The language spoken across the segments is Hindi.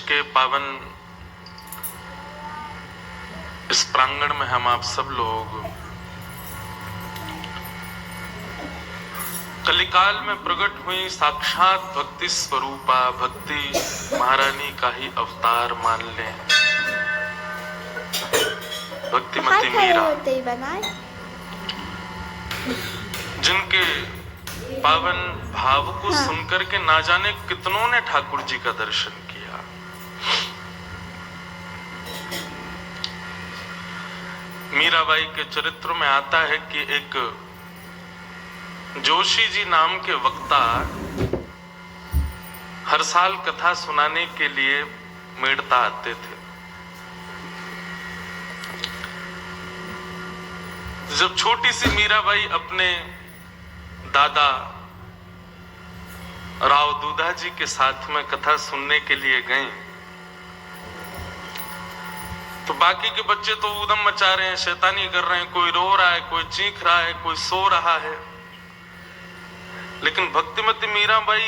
के पावन इस प्रांगण में हम आप सब लोग कलिकाल में प्रकट हुई साक्षात भक्ति स्वरूपा भक्ति महारानी का ही अवतार मान लें। भक्तिमती मीरा, जिनके पावन भाव को सुनकर के ना जाने कितनों ने ठाकुर जी का दर्शन किया। मीराबाई के चरित्र में आता है कि एक जोशी जी नाम के वक्ता हर साल कथा सुनाने के लिए मेड़ता आते थे। जब छोटी सी मीराबाई अपने दादा राव दूधा जी के साथ में कथा सुनने के लिए गए तो बाकी के बच्चे तो ऊधम मचा रहे हैं, शैतानी कर रहे हैं, कोई रो रहा है, कोई चीख रहा है, कोई सो रहा है। लेकिन भक्तिमती मीराबाई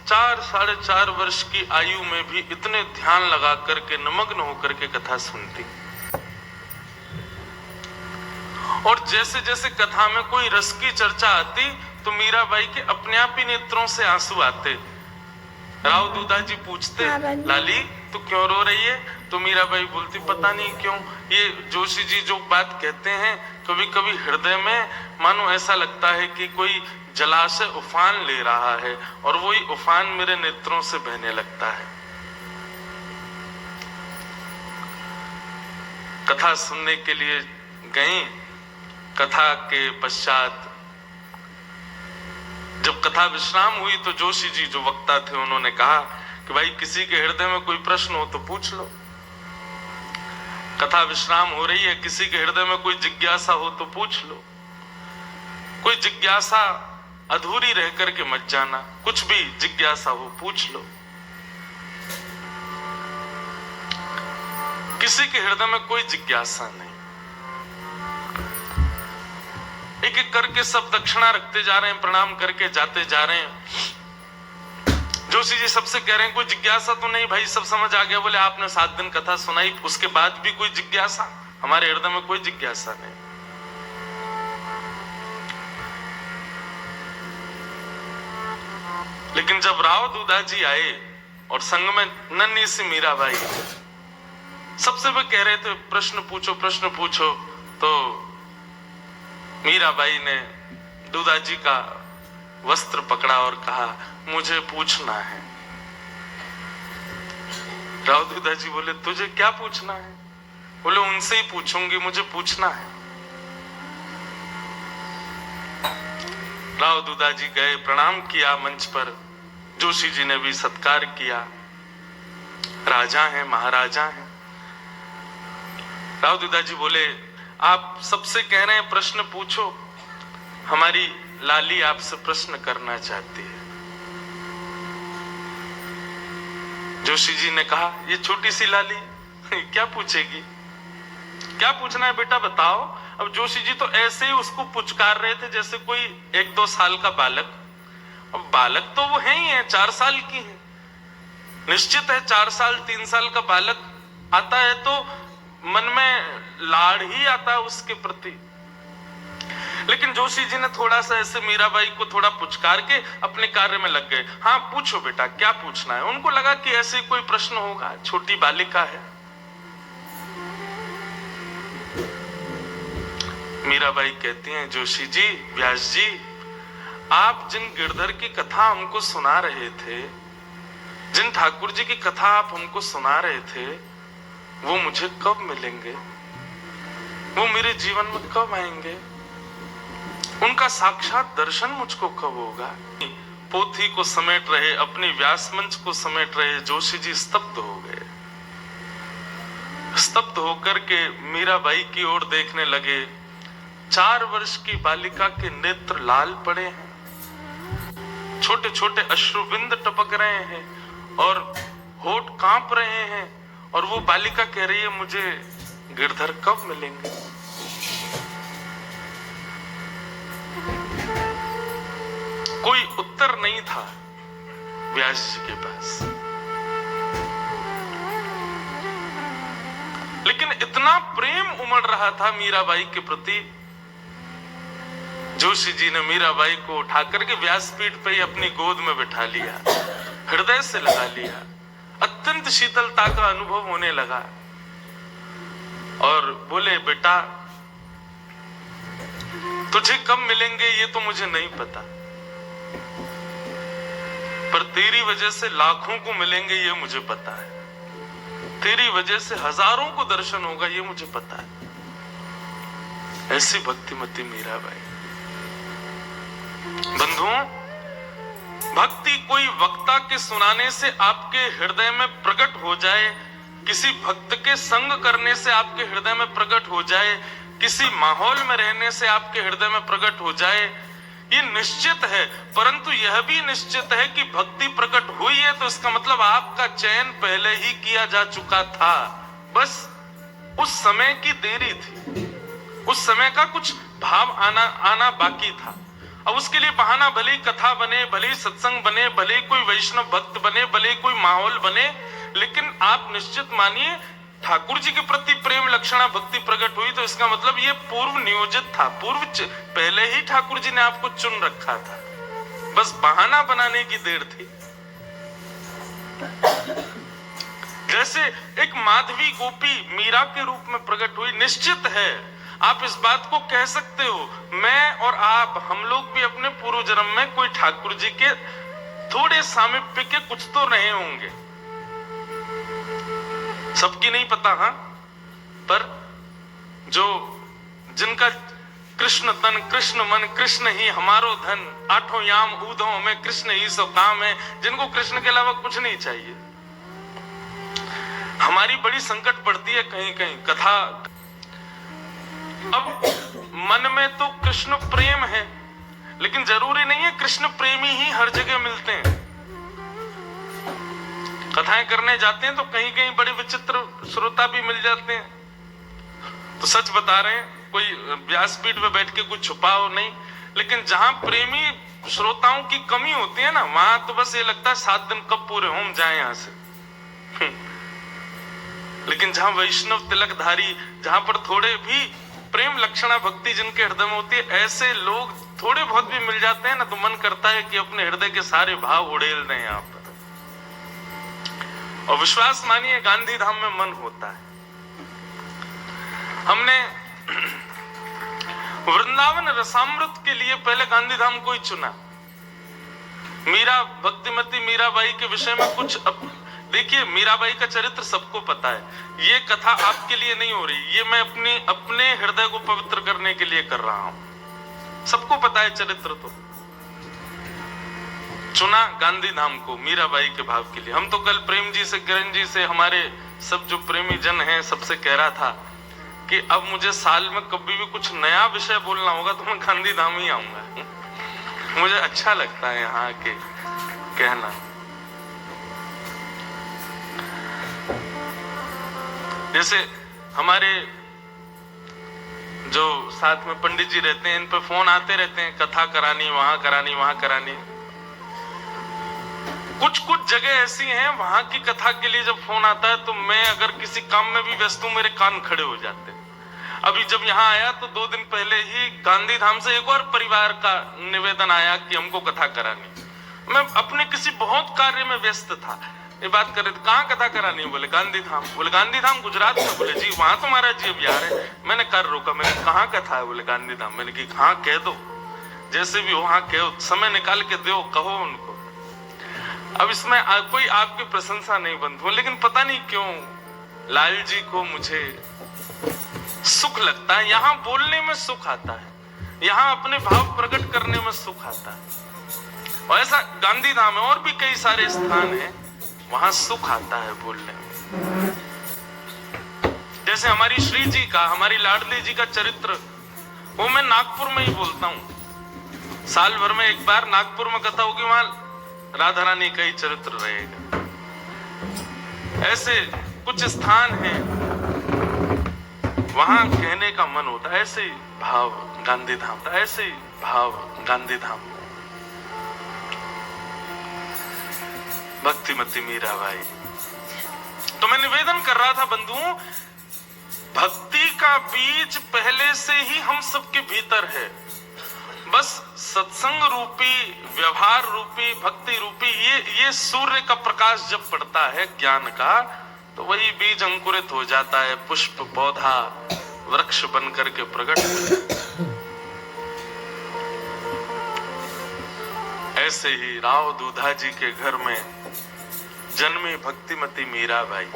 4-4.5 वर्ष की आयु में भी इतने ध्यान लगा करके निमग्न होकर के कथा सुनती, और जैसे जैसे कथा में कोई रस की चर्चा आती तो मीराबाई के अपने आप ही नेत्रों से आंसू आते। राव दूधा जी पूछते, लाली तू क्यों रो रही है? तो मीराबाई बोलती, पता नहीं क्यों, ये जोशी जी जो बात कहते हैं कभी कभी हृदय में मानो ऐसा लगता है कि कोई जलाशय उफान ले रहा है और वही उफान मेरे नेत्रों से बहने लगता है। कथा सुनने के लिए गई। कथा के पश्चात जब कथा विश्राम हुई तो जोशी जी जो वक्ता थे उन्होंने कहा कि भाई किसी के हृदय में कोई प्रश्न हो तो पूछ लो। कथा विश्राम हो रही है, किसी के हृदय में कोई जिज्ञासा हो तो पूछ लो। कोई जिज्ञासा अधूरी रह करके मत जाना, कुछ भी जिज्ञासा हो पूछ लो। किसी के हृदय में कोई जिज्ञासा नहीं। एक एक करके सब दक्षिणा रखते जा रहे हैं, प्रणाम करके जाते जा रहे हैं। जोशी जी सबसे कह रहे हैं कोई जिज्ञासा तो नहीं भाई, सब समझ आ गया। बोले आपने 7 दिन कथा सुनाई, उसके बाद भी कोई जिज्ञासा? हमारे हृदय में कोई जिज्ञासा नहीं। लेकिन जब राव दूधा जी आए और संग में नन्ही सी मीराबाई, सबसे वे कह रहे थे प्रश्न पूछो प्रश्न पूछो, तो मीराबाई ने दूधा जी का वस्त्र पकड़ा और कहा मुझे पूछना है। राव दूधा जी बोले तुझे क्या पूछना है? बोले उनसे ही पूछूंगी, मुझे पूछना है। राव दूधा जी गए, प्रणाम किया मंच पर। जोशी जी ने भी सत्कार किया। राजा हैं, महाराजा हैं। राव दूधा जी बोले आप सबसे कह रहे हैं प्रश्न पूछो, हमारी लाली आपसे प्रश्न करना चाहती है। जोशी जी ने कहा ये छोटी सी लाली क्या पूछेगी? क्या पूछना है बेटा बताओ। अब जोशी जी तो ऐसे ही उसको पुचकार रहे थे जैसे कोई 1-2 साल का बालक। अब बालक तो वो है ही है, 4 साल की है, निश्चित है 4 साल 3 साल का बालक आता है तो मन में लाड़ ही आता है उसके प्रति। लेकिन जोशी जी ने थोड़ा सा ऐसे मीराबाई को थोड़ा पुचकार के अपने कार्य में लग गए। हाँ पूछो बेटा क्या पूछना है। उनको लगा कि ऐसे कोई प्रश्न होगा, छोटी बालिका है। मीराबाई कहती हैं जोशी जी, व्यास जी, आप जिन गिरधर की कथा हमको सुना रहे थे, जिन ठाकुर जी की कथा आप हमको सुना रहे थे, वो मुझे कब मिलेंगे? वो मेरे जीवन में कब आएंगे? उनका साक्षात दर्शन मुझको कब होगा? पोथी को समेट रहे, अपने व्यास मंच को समेट रहे जोशी जी स्तब्ध हो गए। स्तब्ध होकर के मीराबाई की ओर देखने लगे। 4 वर्ष की बालिका के नेत्र लाल पड़े हैं, छोटे छोटे अश्रुबिंद टपक रहे हैं और होठ कांप रहे हैं, और वो बालिका कह रही है मुझे गिरधर कब मिलेंगे? कोई उत्तर नहीं था व्यास जी के पास। लेकिन इतना प्रेम उमड़ रहा था मीराबाई के प्रति, जोशी जी ने मीराबाई को उठाकर के व्यासपीठ पे ही अपनी गोद में बिठा लिया, हृदय से लगा लिया, अत्यंत शीतलता का अनुभव होने लगा और बोले, बेटा तुझे कब मिलेंगे ये तो मुझे नहीं पता, पर तेरी वजह से लाखों को मिलेंगे ये मुझे पता है, तेरी वजह से हजारों को दर्शन होगा ये मुझे पता है। ऐसी भक्तिमती मीराबाई। बंधुओं, भक्ति कोई वक्ता के सुनाने से आपके हृदय में प्रकट हो जाए, किसी भक्त के संग करने से आपके हृदय में प्रकट हो जाए, किसी माहौल में रहने से आपके हृदय में प्रकट हो जाए, ये निश्चित है। परंतु यह भी निश्चित है कि भक्ति प्रकट हुई है तो इसका मतलब आपका चयन पहले ही किया जा चुका था, बस उस समय की देरी थी, उस समय का कुछ भाव आना बाकी था। अब उसके लिए बहाना, भले ही कथा बने, भले ही सत्संग बने, भले ही कोई वैष्णव भक्त बने, भले ही कोई माहौल बने, लेकिन आप निश्चित मानिए ठाकुर जी के प्रति प्रेम लक्षणा भक्ति प्रकट हुई तो इसका मतलब ये पूर्व नियोजित था, पहले ही ठाकुर जी ने आपको चुन रखा था, बस बहाना बनाने की देर थी। जैसे एक माधवी गोपी मीरा के रूप में प्रकट हुई, निश्चित है आप इस बात को कह सकते हो, मैं और आप, हम लोग भी अपने पूर्व जन्म में कोई ठाकुर जी के थोड़े सामीप्य के कुछ तो रहे होंगे, सबकी नहीं पता, हाँ, पर जो जिनका कृष्ण तन कृष्ण मन कृष्ण ही हमारो धन, आठों याम ऊधों में कृष्ण ही सो काम है, जिनको कृष्ण के अलावा कुछ नहीं चाहिए। हमारी बड़ी संकट पड़ती है कहीं कहीं कथा, अब मन में तो कृष्ण प्रेम है, लेकिन जरूरी नहीं है कृष्ण प्रेमी ही हर जगह मिलते हैं। कथाएं करने जाते हैं तो कहीं कहीं बड़े विचित्र श्रोता भी मिल जाते हैं। तो सच बता रहे हैं, कोई व्यासपीठ पे बैठ के कुछ छुपाओ नहीं, लेकिन जहां प्रेमी श्रोताओं की कमी होती है ना, वहां तो बस ये लगता है 7 दिन कब पूरे हों जाए यहां से। लेकिन जहां वैष्णव तिलकधारी, जहां पर थोड़े भी प्रेम लक्षणा भक्ति जिनके हृदय में होती है, ऐसे लोग थोड़े बहुत भी मिल जाते हैं ना, तो मन करता है कि अपने हृदय के सारे भाव उड़ेल दें यहाँ पर। और विश्वास मानिए गांधी धाम में मन होता है। हमने वृंदावन रसामृत के लिए पहले गांधी धाम को ही चुना। मीरा भक्तिमती मीराबाई के विषय में कुछ देखिए, मीराबाई का चरित्र सबको पता है, ये कथा आपके लिए नहीं हो रही, ये मैं अपने हृदय को पवित्र करने के लिए कर रहा हूं। सबको पता है चरित्र, तो चुना गांधी धाम को मीराबाई के भाव के लिए। हम तो कल प्रेम जी से, किरण जी से, हमारे सब जो प्रेमी जन हैं, सबसे कह रहा था कि अब मुझे साल में कभी भी कुछ नया विषय बोलना होगा तो मैं गांधी धाम ही आऊंगा। मुझे अच्छा लगता है यहाँ के कहना। जैसे हमारे जो साथ में पंडित जी रहते हैं, इन पे फोन आते रहते हैं, कथा करानी, वहां करानी, वहां करानी। कुछ जगह ऐसी हैं, वहां की कथा के लिए जब फोन आता है तो मैं अगर किसी काम में भी व्यस्त हूं, मेरे कान खड़े हो जाते हैं। अभी जब यहाँ आया तो 2 दिन पहले ही गांधी धाम से एक और परिवार का निवेदन आया कि हमको कथा करानी। मैं अपने किसी बहुत कार्य में व्यस्त था, ये बात कर रहे थे, कहाँ कथा करानी है? बोले गांधी धाम। बोले गांधी धाम गुजरात में? बोले जी वहां तो महाराज जी बिहार है। मैंने कर रोका, मैंने कहाँ कथा है? बोले गांधी धाम। मैंने की हाँ कह दो, जैसे भी हो हाँ कहो, समय निकाल के दो, कहो उनको। अब इसमें कोई आपकी प्रशंसा नहीं बंधु, लेकिन पता नहीं क्यों लाल जी को मुझे सुख लगता है, यहाँ बोलने में सुख आता है, यहाँ अपने भाव प्रकट करने में सुख आता है। और ऐसा गांधी धाम है और भी कई सारे स्थान हैं, वहां सुख आता है बोलने में। जैसे हमारी श्री जी का, हमारी लाडली जी का चरित्र, वो मैं नागपुर में ही बोलता हूँ। साल भर में एक बार नागपुर में कथा होगी, वहां राधा रानी का ही चरित्र रहेगा। ऐसे कुछ स्थान हैं वहां कहने का मन होता है, ऐसे भाव गांधी धाम, ऐसे भाव गांधी धाम। भक्तिमती मीराबाई। तो मैं निवेदन कर रहा था बंधुओं, भक्ति का बीज पहले से ही हम सबके भीतर है, बस सत्संग रूपी, व्यवहार रूपी, भक्ति रूपी ये सूर्य का प्रकाश जब पड़ता है ज्ञान का, तो वही बीज अंकुरित हो जाता है, पुष्प पौधा वृक्ष बन करके प्रकट हो जाता है। ऐसे ही राव दूधा जी के घर में जन्मी भक्तिमती मीराबाई।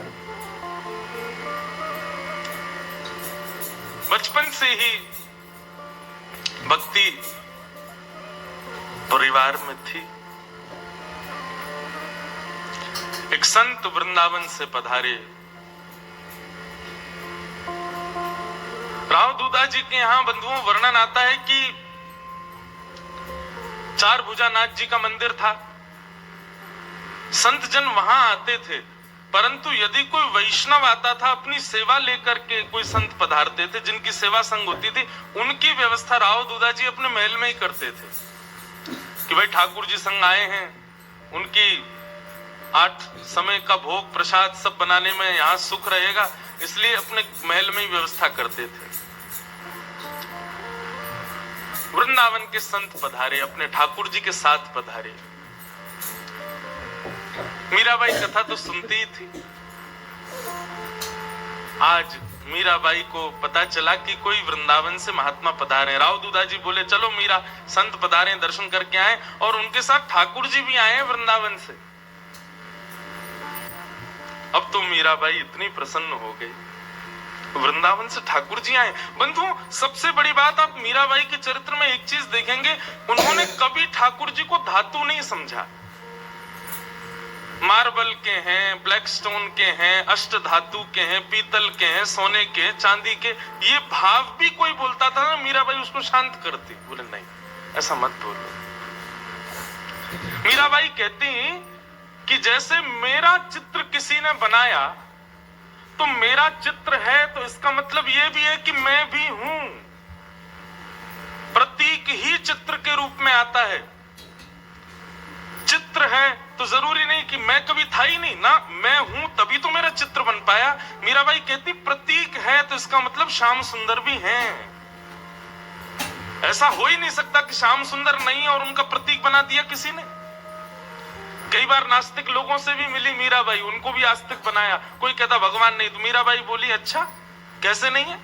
बचपन से ही भक्ति परिवार में थी। एक संत वृंदावन से पधारे। राव दूधा जी के यहां बंधुओं वर्णन आता है कि चार भुजानाथ जी का मंदिर था। संत जन वहां आते थे, परंतु यदि कोई वैष्णव आता था अपनी सेवा लेकर के, कोई संत पधारते थे जिनकी सेवा संग होती थी, उनकी व्यवस्था राव दूधा जी अपने महल में ही करते थे कि भाई ठाकुर जी संग आए हैं, उनकी 8 समय का भोग प्रसाद सब बनाने में यहाँ सुख रहेगा, इसलिए अपने महल में ही व्यवस्था करते थे। वृंदावन के संत पधारे, अपने ठाकुर जी के साथ पधारे। मीराबाई कथा तो सुनती ही थी। आज मीराबाई को पता चला कि कोई वृंदावन से महात्मा पधारे। राव दूधा जी बोले चलो मीरा, संत पधारे, दर्शन करके आए, और उनके साथ ठाकुर जी भी आए हैं वृंदावन से। अब तो मीराबाई इतनी प्रसन्न हो गई, वृंदावन से ठाकुर जी आए। बंधुओं, सबसे बड़ी बात, आप मीराबाई के चरित्र में एक चीज देखेंगे, उन्होंने कभी ठाकुर जी को धातु नहीं समझा। मार्बल के हैं, ब्लैक स्टोन के हैं, अष्ट धातु के हैं, पीतल के हैं, सोने के, चांदी के, ये भाव भी कोई बोलता था ना, मीराबाई उसको शांत करती। बोले नहीं, ऐसा मत बोलो। मीराबाई कहती कि जैसे मेरा चित्र किसी ने बनाया तो मेरा चित्र है, तो इसका मतलब यह भी है कि मैं भी हूं। प्रतीक ही चित्र के रूप में आता है। चित्र है तो जरूरी नहीं कि मैं कभी था ही नहीं ना, मैं हूं तभी तो मेरा चित्र बन पाया। मीराबाई कहती प्रतीक है तो इसका मतलब श्याम सुंदर भी हैं। ऐसा हो ही नहीं सकता कि श्याम सुंदर नहीं और उनका प्रतीक बना दिया किसी ने। कई बार नास्तिक लोगों से भी मिली मीराबाई, उनको भी आस्तिक बनाया। कोई कहता भगवान नहीं, तो मीराबाई बोली अच्छा कैसे नहीं है।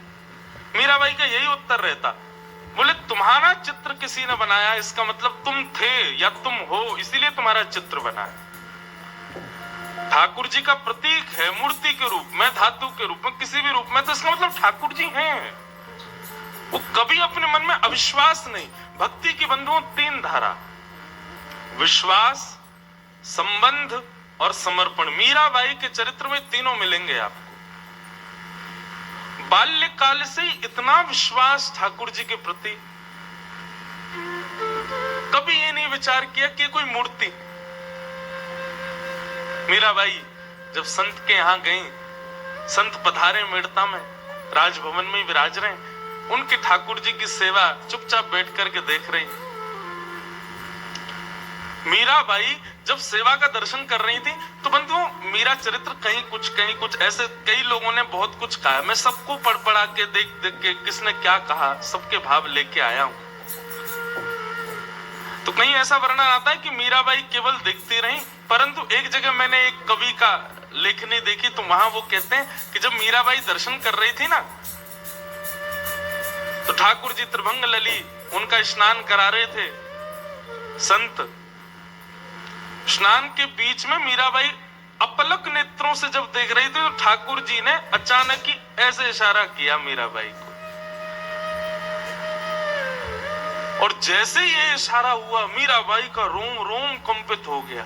मीराबाई का यही उत्तर रहता, बोले तुम्हारा चित्र किसी ने बनाया, इसका मतलब तुम थे या तुम हो, इसीलिए तुम्हारा चित्र बना है। ठाकुर जी का प्रतीक है मूर्ति के रूप में, धातु के रूप में, किसी भी रूप में, तो इसका मतलब ठाकुर जी हैं। वो कभी अपने मन में अविश्वास नहीं। भक्ति की बंधुओं 3 धारा, विश्वास, संबंध और समर्पण। मीराबाई के चरित्र में तीनों मिलेंगे आपको। बाल्यकाल से इतना विश्वास ठाकुर जी के प्रति, कभी ये नहीं विचार किया कि कोई मूर्ति। मीराबाई जब संत के यहां गई, संत पधारे मेड़ता में, राजभवन में विराज रहे, उनके ठाकुर जी की सेवा चुपचाप बैठ करके देख रही। मीराबाई जब सेवा का दर्शन कर रही थी, तो बंधुओं मीरा चरित्र कहीं कुछ ऐसे कई लोगों ने बहुत कुछ कहा, मैं सबको पढ़ पढ़ा के देख के किसने क्या कहा सबके भाव लेके आया हूं। तो कहीं ऐसा वर्णन आता है कि मीराबाई केवल देखती रही, परंतु एक जगह मैंने एक कवि का लेखनी देखी, तो वहां वो कहते हैं कि जब मीराबाई दर्शन कर रही थी ना, तो ठाकुर जी त्रिभंग लली उनका स्नान करा रहे थे। संत स्नान के बीच में मीराबाई अपलक नेत्रों से जब देख रही थी, तो ठाकुर जी ने अचानक ही ऐसे इशारा किया मीराबाई को, और जैसे ये इशारा हुआ मीराबाई का रोम रोम कंपित हो गया,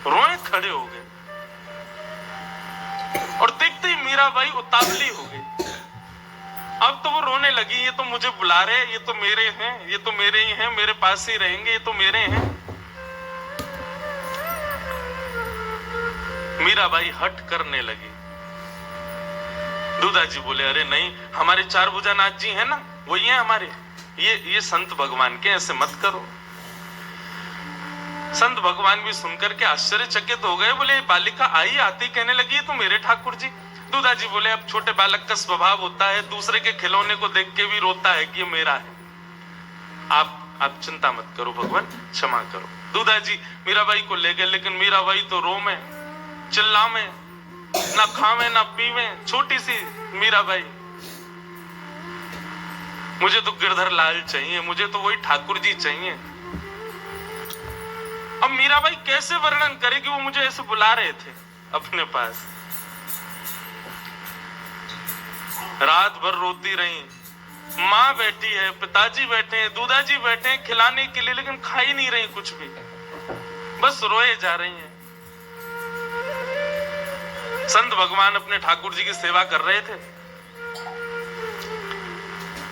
रोए खड़े हो गए, और देखते ही मीराबाई उतावली हो गई। अब तो वो रोने लगी, ये तो मुझे बुला रहे, ये तो मेरे हैं, ये तो मेरे ही हैं, मेरे पास ही रहेंगे, ये तो मेरे हैं। मीराबाई हट करने लगी। दूधा जी बोले अरे नहीं, हमारे 4 भुजानाथ जी हैं ना, वही हैं हमारे, ये संत भगवान के, ऐसे मत करो। संत भगवान भी सुनकर के आश्चर्यचकित हो गए। बोले बालिका आई आती कहने लगी तो मेरे ठाकुर जी। दूधाजी बोले अब छोटे बालक का स्वभाव होता है दूसरे के खिलौने को देख के भी रोता है कि ये मेरा है। आप चिंता मत करो भगवान, क्षमा करो। दूधाजी मीराबाई को ले गए, लेकिन मीराबाई तो रोवे चिल्लावे, ना खावे ना पीवे, छोटी सी मीराबाई। मुझे तो गिरधर लाल चाहिए, मुझे तो वही ठाकुर जी चाहिए। अब मीराबाई कैसे वर्णन करे कि वो मुझे ऐसे बुला रहे थे अपने पास। रात भर रोती रही, माँ बैठी है, पिताजी बैठे हैं, दूधाजी बैठे हैं खिलाने के लिए, लेकिन खा ही नहीं रही कुछ भी, बस रोए जा रही हैं। संत भगवान अपने ठाकुर जी की सेवा कर रहे थे।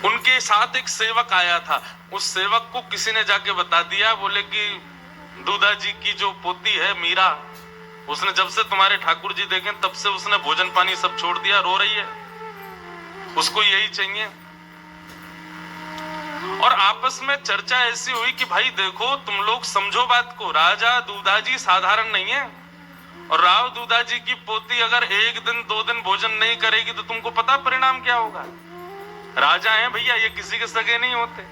उनके साथ एक सेवक आया था, उस सेवक को किसी ने जाके बता दिया, बोले कि दूधाजी की जो पोती है मीरा, उसने जब से तुम्हारे ठाकुर जी देखे तब से उसने भोजन पानी सब छोड़ दिया, रो रही है, उसको यही चाहिए। और आपस में चर्चा ऐसी हुई कि भाई देखो तुम लोग समझो बात को, राजा दूधाजी साधारण नहीं है, और राव दूधाजी की पोती अगर एक दिन दो दिन भोजन नहीं करेगी तो तुमको पता परिणाम क्या होगा। राजा हैं भैया, ये किसी के सगे नहीं होते।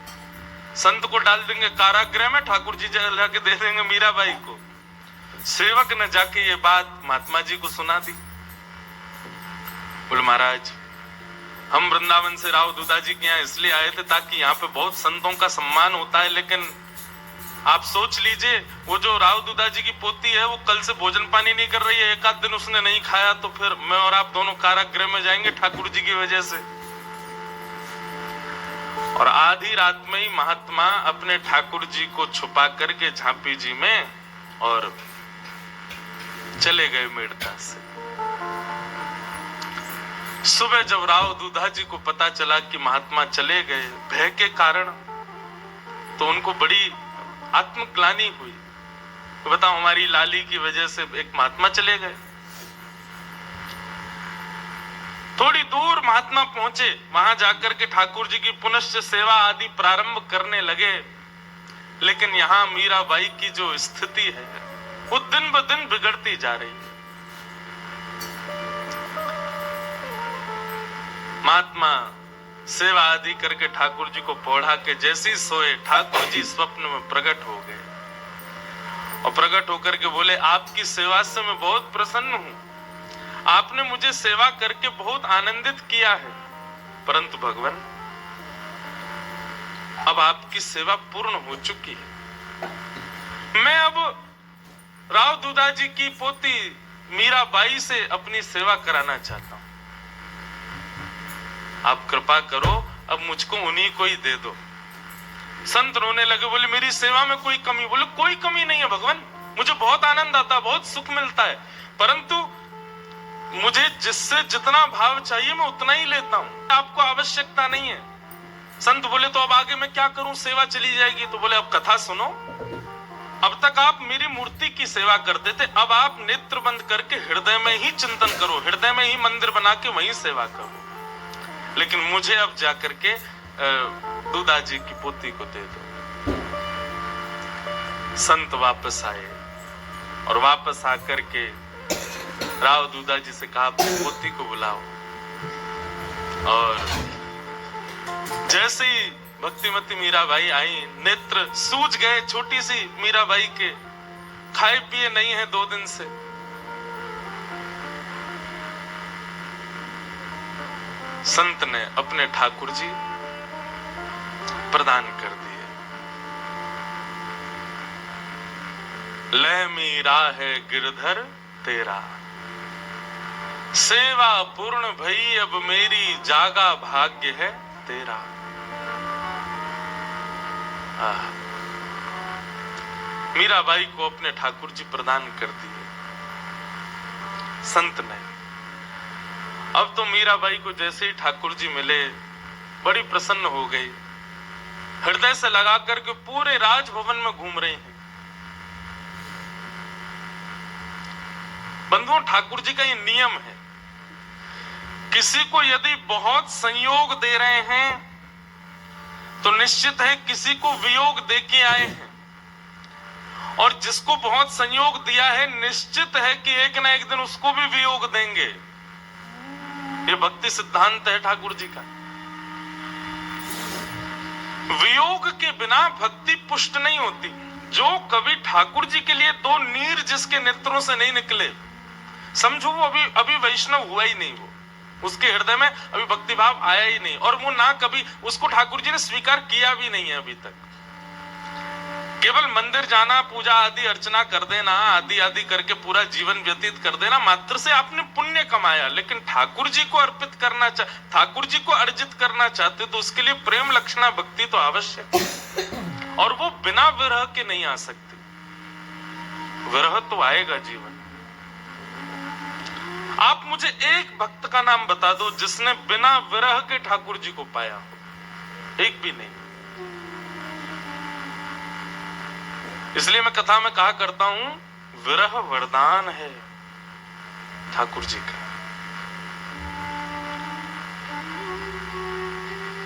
संत को डाल देंगे कारागृह में, ठाकुर जी जाके दे देंगे मीराबाई को। सेवक ने जाके ये बात महात्मा जी को सुना दी। बोले महाराज हम वृंदावन से राव दूधाजी के यहाँ इसलिए आए थे ताकि यहाँ पे बहुत संतों का सम्मान होता है, लेकिन आप सोच लीजिए वो जो राव दूधाजी की पोती है वो कल से भोजन पानी नहीं कर रही है, एक आध दिन उसने नहीं खाया तो फिर मैं और आप दोनों कारागृह में जाएंगे ठाकुर जी की वजह से। और आधी रात में ही महात्मा अपने ठाकुर जी को छुपा करके झांपी जी में और चले गए मेड़ता से। सुबह जब राव दूधाजी को पता चला कि महात्मा चले गए भय के कारण, तो उनको बड़ी आत्मग्लानि हुई। तो बताओ हमारी लाली की वजह से एक महात्मा चले गए। थोड़ी दूर महात्मा पहुंचे, वहां जाकर के ठाकुर जी की पुनश्च सेवा आदि प्रारंभ करने लगे, लेकिन यहां मीराबाई की जो स्थिति है वो दिन ब दिन बिगड़ती जा रही है। महात्मा सेवा आदि करके ठाकुर जी को पौढ़ा के जैसी सोए, ठाकुर जी स्वप्न में प्रकट हो गए और प्रकट होकर के बोले आपकी सेवा से मैं बहुत प्रसन्न हूं, आपने मुझे सेवा करके बहुत आनंदित किया है, परंतु भगवान अब आपकी सेवा पूर्ण हो चुकी है। मैं अब राव दूधाजी की पोती मीराबाई से अपनी सेवा कराना चाहता हूं, आप कृपा करो अब मुझको उन्हीं को ही दे दो। संत रोने लगे, बोले मेरी सेवा में कोई कमी? बोले कोई कमी नहीं है भगवान, मुझे बहुत आनंद आता है, बहुत सुख मिलता है, परंतु मुझे जिससे जितना भाव चाहिए मैं उतना ही लेता हूं, आपको आवश्यकता नहीं है। संत बोले तो अब आगे मैं क्या करूं, सेवा चली जाएगी। तो बोले अब कथा सुनो, अब तक आप मेरी मूर्ति की सेवा करते थे, अब आप नेत्र बंद करके हृदय में ही चिंतन करो, हृदय में ही मंदिर बना के वहीं सेवा करो, लेकिन मुझे अब जाकर के दूधाजी की पोती को दे दो। संत वापस आए और वापस आकर के राव दूधाजी से कहा अपनी पोती को बुलाओ। और जैसे ही भक्तिमती मीराबाई आई, नेत्र सूज गए छोटी सी मीराबाई के, खाए पिए नहीं है 2 दिन से। संत ने अपने ठाकुर जी प्रदान कर दिए। लय मीरा है गिरधर तेरा, सेवा पूर्ण भई अब मेरी जागा भाग्य है तेरा। मीराबाई को अपने ठाकुर जी प्रदान कर दिए संत ने। अब तो मीराबाई को जैसे ही ठाकुर जी मिले बड़ी प्रसन्न हो गई, हृदय से लगा करके पूरे राजभवन में घूम रही हैं। बंधुओं ठाकुर जी का ये नियम है, किसी को यदि बहुत संयोग दे रहे हैं तो निश्चित है किसी को वियोग दे के आए हैं, और जिसको बहुत संयोग दिया है, निश्चित है कि एक ना एक दिन उसको भी वियोग देंगे। ये भक्ति सिद्धांत है ठाकुर जी का। वियोग के बिना भक्ति पुष्ट नहीं होती। जो कभी ठाकुर जी के लिए दो नीर जिसके नेत्रों से नहीं निकले, समझो वो अभी वैष्णव हुआ ही नहीं, वो उसके हृदय में अभी भक्ति भाव आया ही नहीं, और वो ना कभी उसको ठाकुर जी ने स्वीकार किया भी नहीं है अभी तक। केवल मंदिर जाना, पूजा आदि अर्चना कर देना, आदि आदि करके पूरा जीवन व्यतीत कर देना मात्र से आपने पुण्य कमाया। लेकिन ठाकुर जी को अर्पित करना ठाकुर जी को अर्जित करना चाहते तो उसके लिए प्रेम लक्षणा भक्ति तो आवश्यक है, और वो बिना विरह के नहीं आ सकती। विरह तो आएगा जीवन। आप मुझे एक भक्त का नाम बता दो जिसने बिना विरह के ठाकुर जी को पाया हो, एक भी नहीं। इसलिए मैं कथा में कहा करता हूं, विरह वरदान है ठाकुर जी का।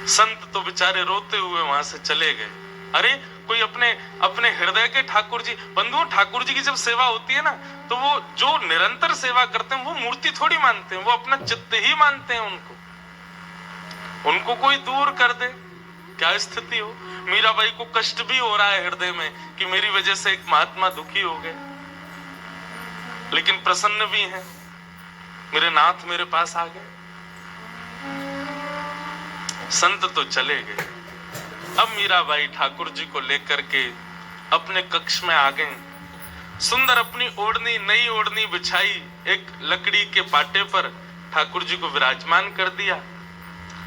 संत तो बेचारे रोते हुए वहां से चले गए। अरे कोई अपने हृदय के ठाकुर जी, बंधुओं ठाकुर जी की जब सेवा होती है ना, तो वो जो निरंतर सेवा करते हैं वो मूर्ति थोड़ी मानते हैं, वो अपना चित्त ही मानते हैं। उनको कोई दूर कर दे, क्या स्थिति हो। मीराबाई को कष्ट भी हो रहा है हृदय में कि मेरी वजह से एक महात्मा दुखी हो गए, लेकिन प्रसन्न भी हैं, मेरे नाथ मेरे पास आ गए। संत तो चले गए। अब मीराबाई ठाकुर जी को लेकर के अपने कक्ष में आ गए। सुंदर अपनी ओढ़नी, नई ओढ़नी बिछाई, एक लकड़ी के पाटे पर ठाकुर जी को विराजमान कर दिया।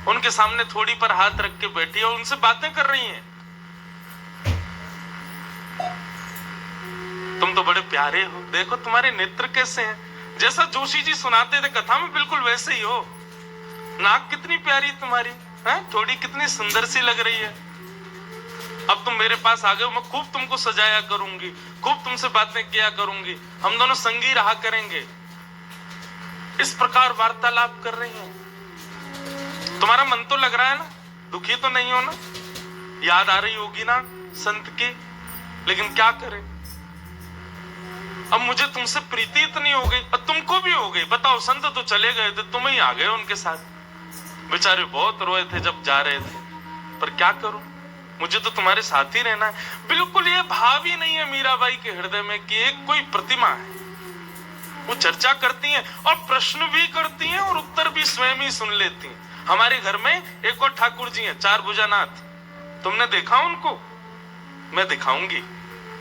उनके सामने थोड़ी पर हाथ रख के बैठी और उनसे बातें कर रही हैं। तुम तो बड़े प्यारे हो, देखो तुम्हारे नेत्र कैसे हैं। जैसा जोशी जी सुनाते थे कथा में, बिल्कुल वैसे ही हो। नाक कितनी प्यारी तुम्हारी है, थोड़ी कितनी सुंदर सी लग रही है। अब तुम मेरे पास आ गए, मैं खूब तुमको सजाया करूंगी, खूब तुमसे बातें किया करूंगी, हम दोनों संगी रहा करेंगे। इस प्रकार वार्तालाप कर रही हैं। तुम्हारा मन तो लग रहा है ना, दुखी तो नहीं हो ना, याद आ रही होगी ना संत की, लेकिन क्या करें, अब मुझे तुमसे प्रीति इतनी हो गई और तुमको भी हो गई। बताओ, संत तो चले गए थे, तुम ही आ गए उनके साथ। बेचारे बहुत रोए थे जब जा रहे थे, पर क्या करूं, मुझे तो तुम्हारे साथ ही रहना है। बिल्कुल ये भाव ही नहीं है मीराबाई के हृदय में कि एक कोई प्रतिमा है। वो चर्चा करती हैं और प्रश्न भी करती हैं और उत्तर भी स्वयं ही सुन लेती हैं। हमारे घर में एक और ठाकुर जी हैं, चार भुजानाथ, तुमने देखा उनको? मैं दिखाऊंगी,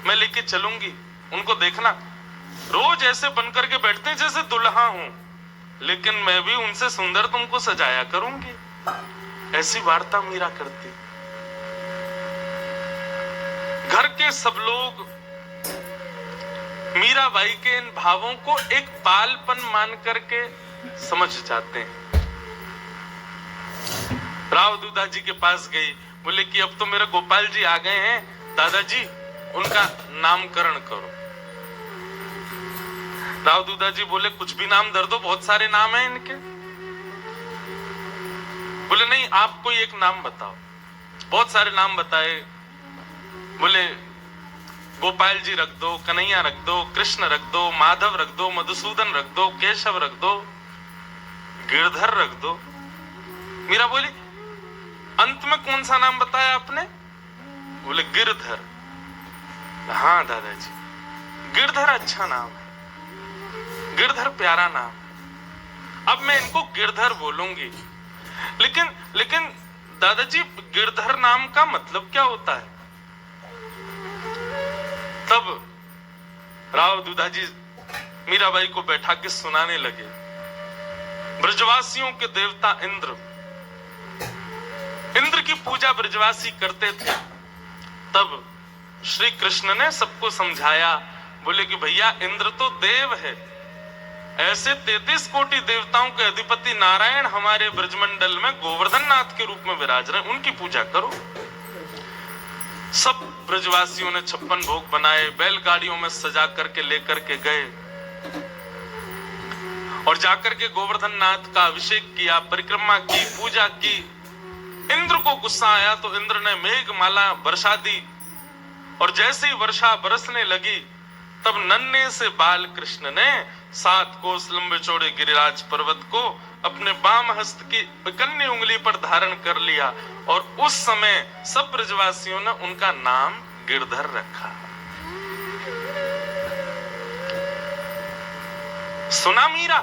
मैं लेके चलूंगी, उनको देखना। रोज ऐसे बनकर के बैठते हैं जैसे दुल्हा हूं, लेकिन मैं भी उनसे सुंदर तुमको सजाया करूंगी। ऐसी वार्ता मीरा करती। घर के सब लोग मीराबाई के इन भावों को एक बालपन मान करके समझ जाते हैं। राव दूधा जी के पास गई, बोले कि अब तो मेरे गोपाल जी आ गए हैं, दादाजी उनका नामकरण करो। राव दूधा जी बोले कुछ भी नाम धर दो, बहुत सारे नाम हैं इनके। बोले नहीं, आप कोई एक नाम बताओ। बहुत सारे नाम बताए। बोले गोपाल जी रख दो, कन्हैया रख दो, कृष्ण रख दो, माधव रख दो, मधुसूदन रख दो, केशव रख दो, गिरधर रख दो। मीरा बोली अंत में कौन सा नाम बताया आपने? बोले गिरधर। हाँ दादाजी, गिरधर अच्छा नाम है, गिरधर प्यारा नाम। अब मैं इनको गिरधर बोलूंगी, लेकिन दादाजी गिरधर नाम का मतलब क्या होता है? तब राव दूधा जी मीराबाई को बैठा के सुनाने लगे। ब्रजवासियों के देवता इंद्र की पूजा ब्रजवासी करते थे। तब श्री कृष्ण ने सबको समझाया, बोले कि भैया इंद्र तो देव है, ऐसे 33 कोटि देवताओं के अधिपति नारायण हमारे ब्रजमंडल में गोवर्धन नाथ के रूप में विराज रहे, उनकी पूजा करो। सब ब्रजवासियों ने 56 भोग बनाए, बैलगाड़ियों में सजा करके लेकर के गए और जाकर के गोवर्धन नाथ का अभिषेक किया, परिक्रमा की, पूजा की। इंद्र को गुस्सा आया तो इंद्र ने मेघमाला बरसा दी और जैसे ही वर्षा बरसने लगी तब नन्हे से बाल कृष्ण ने 7 कोस लंबे चौड़े गिरिराज पर्वत को अपने बाम हस्त की कन्नी उंगली पर धारण कर लिया और उस समय सब ब्रजवासियों ने उनका नाम गिरधर रखा। सुना मीरा,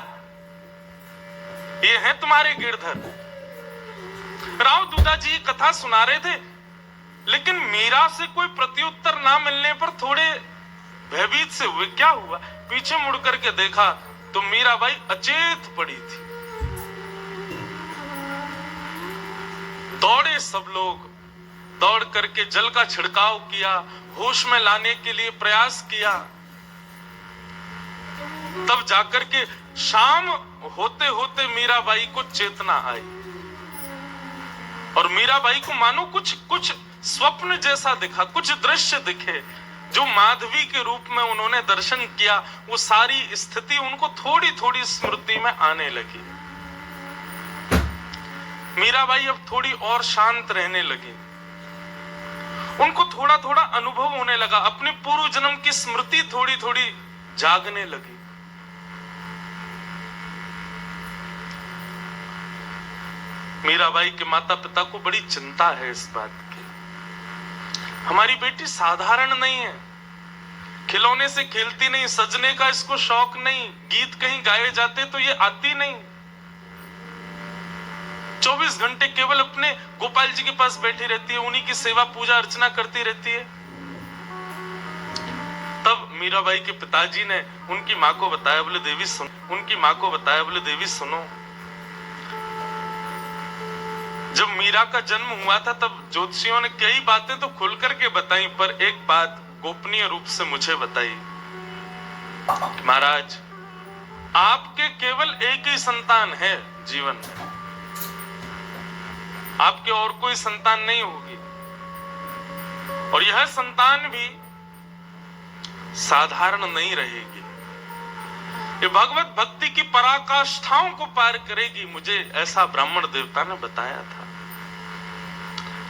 ये है तुम्हारे गिरधर। राव दूधा जी कथा सुना रहे थे, लेकिन मीरा से कोई प्रत्युत्तर ना मिलने पर थोड़े भयभीत से हुए। क्या हुआ? पीछे मुड़ करके देखा तो मीराबाई अचेत पड़ी थी। दौड़े सब लोग, दौड़ करके जल का छिड़काव किया, होश में लाने के लिए प्रयास किया। तब जाकर के शाम होते होते मीराबाई को चेतना आई और मीराबाई को मानो कुछ स्वप्न जैसा दिखा, कुछ दृश्य दिखे जो माधवी के रूप में उन्होंने दर्शन किया। वो सारी स्थिति उनको थोड़ी थोड़ी स्मृति में आने लगी। मीराबाई अब थोड़ी और शांत रहने लगी। उनको थोड़ा थोड़ा अनुभव होने लगा, अपने पूर्व जन्म की स्मृति थोड़ी थोड़ी जागने लगी। मीराबाई के माता पिता को बड़ी चिंता है इस बात की। हमारी बेटी साधारण नहीं है, खिलौने से खेलती नहीं, सजने का इसको शौक नहीं, गीत कहीं गाए जाते तो ये आती नहीं, 24 घंटे केवल अपने गोपाल जी के पास बैठी रहती है, उन्हीं की सेवा पूजा अर्चना करती रहती है। तब मीराबाई के पिताजी ने उनकी मां को बताया, बोले देवी सुनो। उनकी मां को बताया, बोले देवी सुनो, जब मीरा का जन्म हुआ था तब ज्योतिषियों ने कई बातें तो खुल करके बताई, पर एक बात गोपनीय रूप से मुझे बताई। महाराज, आपके केवल एक ही संतान है जीवन में, आपके और कोई संतान नहीं होगी, और यह संतान भी साधारण नहीं रहेगी। ये भगवत भक्ति की पराकाष्ठाओं को पार करेगी, मुझे ऐसा ब्राह्मण देवता ने बताया था।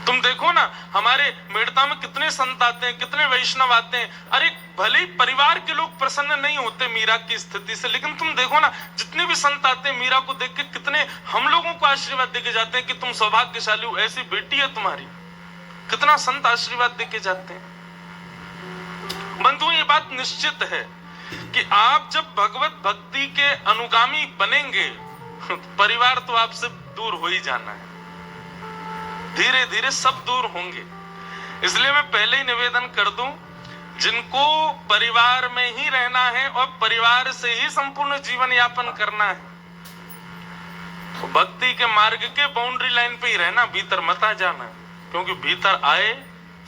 तुम देखो ना, हमारे मेड़ता में कितने संत आते हैं, कितने वैष्णव आते हैं। अरे भले ही परिवार के लोग प्रसन्न नहीं होते मीरा की स्थिति से, लेकिन तुम देखो ना, जितने भी संत आते हैं मीरा को देख के कितने हम लोगों को आशीर्वाद देके जाते हैं कि तुम सौभाग्यशाली हो, ऐसी बेटी है तुम्हारी। कितना संत आशीर्वाद देके जाते हैं। बंधु, ये बात निश्चित है कि आप जब भगवत भक्ति के अनुगामी बनेंगे, परिवार तो आपसे दूर हो ही जाना है, धीरे धीरे सब दूर होंगे। इसलिए मैं पहले ही निवेदन कर दूं, जिनको परिवार में ही रहना है और परिवार से ही संपूर्ण जीवन यापन करना है, तो भक्ति के मार्ग के बाउंड्री लाइन पे ही रहना, भीतर मत आ जाना, क्योंकि भीतर आए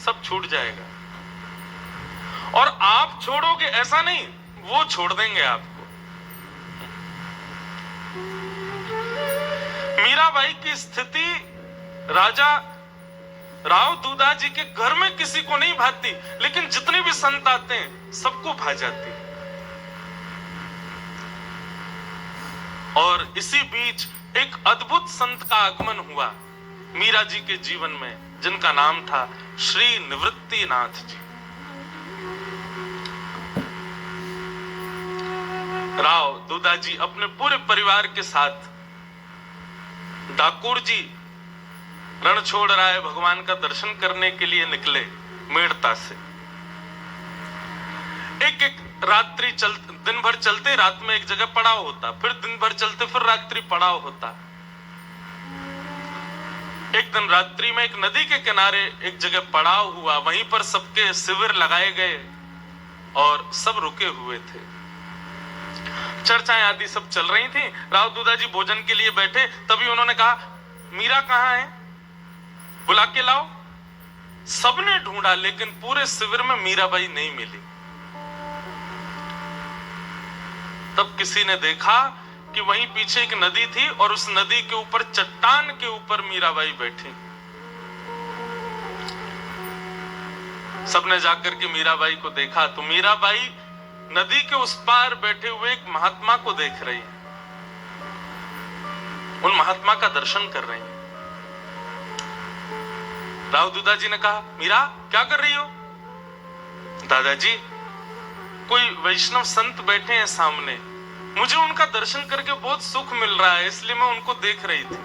सब छूट जाएगा। और आप छोड़ोगे ऐसा नहीं, वो छोड़ देंगे आपको। मीराबाई की स्थिति राजा राव दूधा जी के घर में किसी को नहीं भाती, लेकिन जितने भी संत आते हैं सबको भा जाती। और इसी बीच एक अद्भुत संत का आगमन हुआ मीरा जी के जीवन में, जिनका नाम था श्री निवृत्तिनाथ जी। राव दूधा जी अपने पूरे परिवार के साथ डाकोर जी रण छोड़ राय भगवान का दर्शन करने के लिए निकले मेड़ता से। एक एक रात्रि दिन भर चलते, रात में एक जगह पड़ाव होता, फिर दिन भर चलते, फिर रात्रि पड़ाव होता। एक दिन रात्रि में एक नदी के किनारे एक जगह पड़ाव हुआ, वहीं पर सबके शिविर लगाए गए और सब रुके हुए थे। चर्चाएं आदि सब चल रही थी। राव दूधा जी भोजन के लिए बैठे, तभी उन्होंने कहा, मीरा कहाँ है, बुला के लाओ। सबने ढूंढा, लेकिन पूरे शिविर में मीराबाई नहीं मिली। तब किसी ने देखा कि वहीं पीछे एक नदी थी और उस नदी के ऊपर, चट्टान के ऊपर मीराबाई बैठी। सबने जाकर के मीराबाई को देखा तो मीराबाई नदी के उस पार बैठे हुए एक महात्मा को देख रही है, उन महात्मा का दर्शन कर रही है। राव दूधा जी ने कहा, मीरा क्या कर रही हो? दादाजी कोई वैष्णव संत बैठे हैं सामने, मुझे उनका दर्शन करके बहुत सुख मिल रहा है, इसलिए मैं उनको देख रही थी।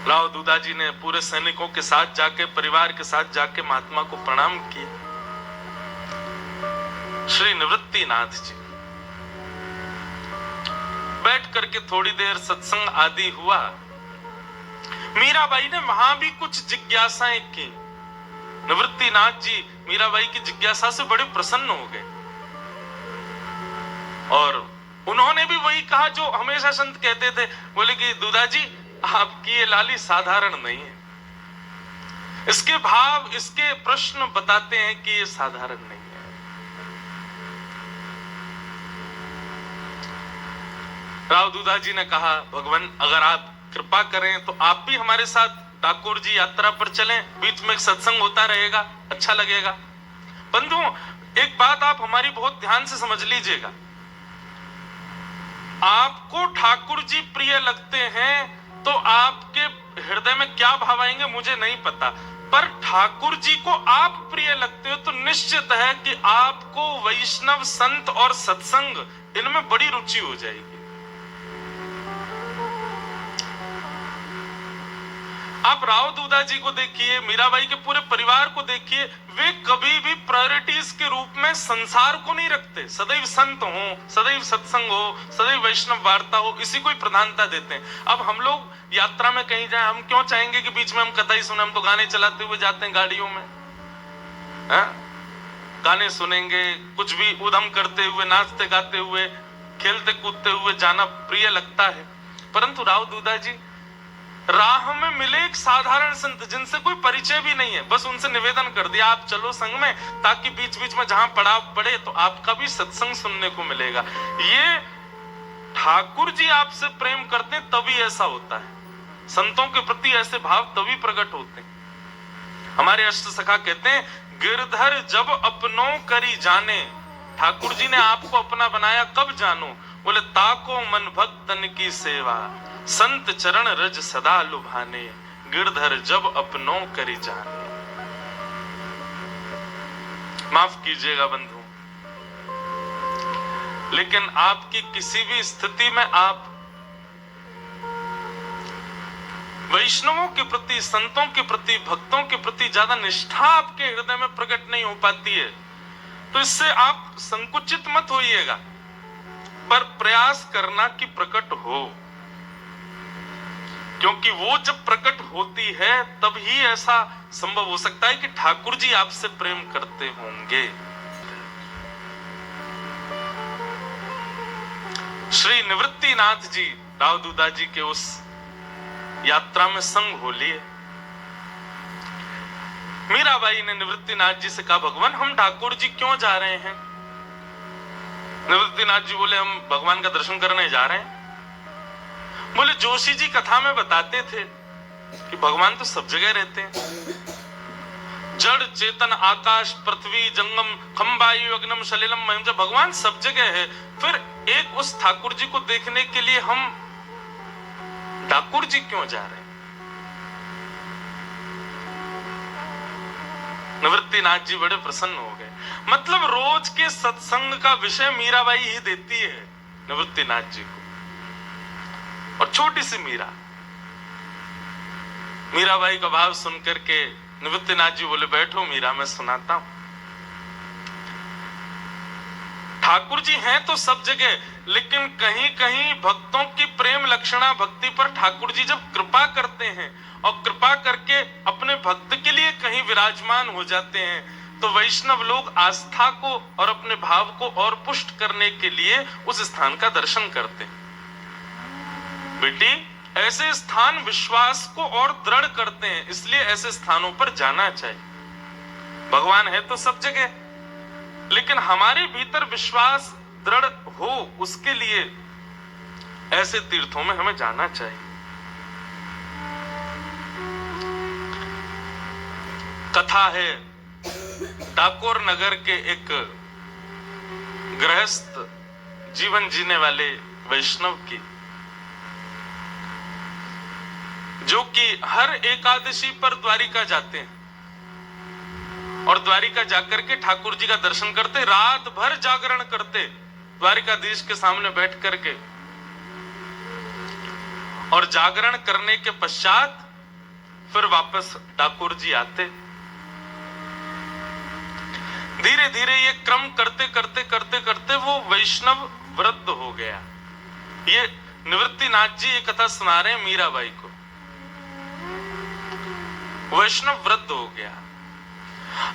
राव दूधा जी ने पूरे सैनिकों के साथ जाके, परिवार के साथ जाके महात्मा को प्रणाम किया। श्री निवृत्तिनाथ जी बैठ करके थोड़ी देर सत्संग आदि हुआ। मीराबाई ने वहां भी कुछ जिज्ञासाएं की। निवृत्तिनाथ जी मीराबाई की जिज्ञासा से बड़े प्रसन्न हो गए और उन्होंने भी वही कहा जो हमेशा संत कहते थे। बोले कि दूधा जी आपकी ये लाली साधारण नहीं है। इसके भाव, इसके प्रश्न बताते हैं कि ये साधारण नहीं है। राव दूधा जी ने कहा, भगवान अगर आप कृपा करें तो आप भी हमारे साथ ठाकुर जी यात्रा पर चलें, बीच में एक सत्संग होता रहेगा, अच्छा लगेगा। बंधुओं एक बात आप हमारी बहुत ध्यान से समझ लीजिएगा। आपको ठाकुर जी प्रिय लगते हैं तो आपके हृदय में क्या भाव आएंगे मुझे नहीं पता, पर ठाकुर जी को आप प्रिय लगते हो तो निश्चित है कि आपको वैष्णव संत और सत्संग इनमें बड़ी रुचि हो जाएगी। आप राव दूधा जी को देखिए, मीराबाई के पूरे परिवार को देखिए, वे कभी भी प्रायोरिटीज के रूप में संसार को नहीं रखते। सदैव संत हो, सदैव सत्संग हो, सदैव वैष्णव वार्ता हो, इसी को ही प्रधानता देते हैं। अब हम लोग यात्रा में कहीं जाए, हम क्यों चाहेंगे कि बीच में हम कथा ही सुने? हम तो गाने चलाते हुए जाते हैं गाड़ियों में, गाने सुनेंगे, कुछ भी उधम करते हुए, नाचते गाते हुए, खेलते कूदते हुए जाना प्रिय लगता है। परंतु राव दूधा जी राह में मिले एक साधारण संत जिनसे कोई परिचय भी नहीं है, बस उनसे निवेदन कर दिया आप चलो संग में, ताकि बीच बीच में जहां पड़ाव पड़े तो आपका भी सत्संग सुनने को मिलेगा। ये ठाकुर जी आपसे प्रेम करते हैं तभी ऐसा होता है। संतों के प्रति ऐसे भाव तभी प्रकट होते हैं। हमारे अष्ट सखा कहते हैं, गिरधर जब अपनों करी जाने, ठाकुर जी ने आपको अपना बनाया कब जानो? बोले ताको मन भक्तन की सेवा, संत चरण रज सदा लुभाने, गिरधर जब अपनों करी जाने। माफ कीजिएगा बंधु, लेकिन आपकी किसी भी स्थिति में आप वैष्णवों के प्रति, संतों के प्रति, भक्तों के प्रति ज्यादा निष्ठा आपके हृदय में प्रकट नहीं हो पाती है, तो इससे आप संकुचित मत होइएगा, पर प्रयास करना कि प्रकट हो, क्योंकि वो जब प्रकट होती है तब ही ऐसा संभव हो सकता है कि ठाकुर जी आपसे प्रेम करते होंगे। श्री निवृत्तिनाथ जी राव दूधा जी के उस यात्रा में संग हो लिए। मीराबाई ने निवृत्तिनाथ जी से कहा, भगवान हम ठाकुर जी क्यों जा रहे हैं? निवृत्तिनाथ जी बोले, हम भगवान का दर्शन करने जा रहे हैं। बोले जोशी जी कथा में बताते थे कि भगवान तो सब जगह रहते हैं, जड़ चेतन आकाश पृथ्वी जंगम खंबायु अग्नम सलिलम महिम, जब भगवान सब जगह है, फिर एक उस ठाकुर जी को देखने के लिए हम ठाकुर जी क्यों जा रहे हैं? निवृत्तिनाथ जी बड़े प्रसन्न हो गए। मतलब रोज के सत्संग का विषय मीराबाई ही देती है निवृत्तिनाथ जी को। और छोटी सी मीराबाई का भाव सुनकर के निवृत्तिनाथ जी बोले, बैठो मीरा मैं सुनाता हूं। ठाकुर जी हैं तो सब जगह, लेकिन कहीं कहीं भक्तों की प्रेम लक्षणा भक्ति पर ठाकुर जी जब कृपा करते हैं और कृपा करके अपने भक्त के लिए कहीं विराजमान हो जाते हैं, तो वैष्णव लोग आस्था को और अपने भाव को और पुष्ट करने के लिए उस स्थान का दर्शन करते हैं। बेटी ऐसे स्थान विश्वास को और दृढ़ करते हैं, इसलिए ऐसे स्थानों पर जाना चाहिए। भगवान है तो सब जगह, लेकिन हमारे भीतर विश्वास दृढ़ हो उसके लिए ऐसे तीर्थों में हमें जाना चाहिए। कथा है डाकोर नगर के एक गृहस्थ जीवन जीने वाले वैष्णव की, जो कि हर एकादशी पर द्वारिका जाते हैं। और द्वारिका जाकर के ठाकुर जी का दर्शन करते, रात भर जागरण करते द्वारिकाधीश के सामने बैठ करके, और जागरण करने के पश्चात फिर वापस ठाकुर जी आते। धीरे धीरे ये क्रम करते करते करते करते वो वैष्णव वृद्ध हो गया। ये निवृत्तिनाथ जी ये कथा सुना रहे हैं मीराबाई को। वैष्णव वृद्ध हो गया।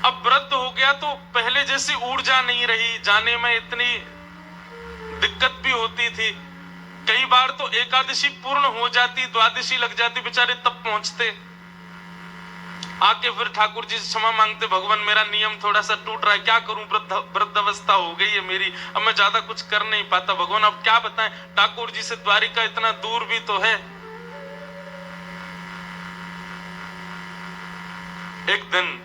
अब वृद्ध हो गया तो पहले जैसी ऊर्जा नहीं रही, जाने में इतनी दिक्कत भी होती थी। कई बार तो एकादशी पूर्ण हो जाती, द्वादशी लग जाती, बेचारे तब पहुंचते, आके फिर ठाकुर जी से क्षमा मांगते, भगवान मेरा नियम थोड़ा सा टूट रहा है, क्या करूं, वृद्ध अवस्था हो गई है मेरी, अब मैं ज्यादा कुछ कर नहीं पाता, भगवान अब क्या बताएं, ठाकुर जी से द्वारिका इतना दूर भी तो है। एक दिन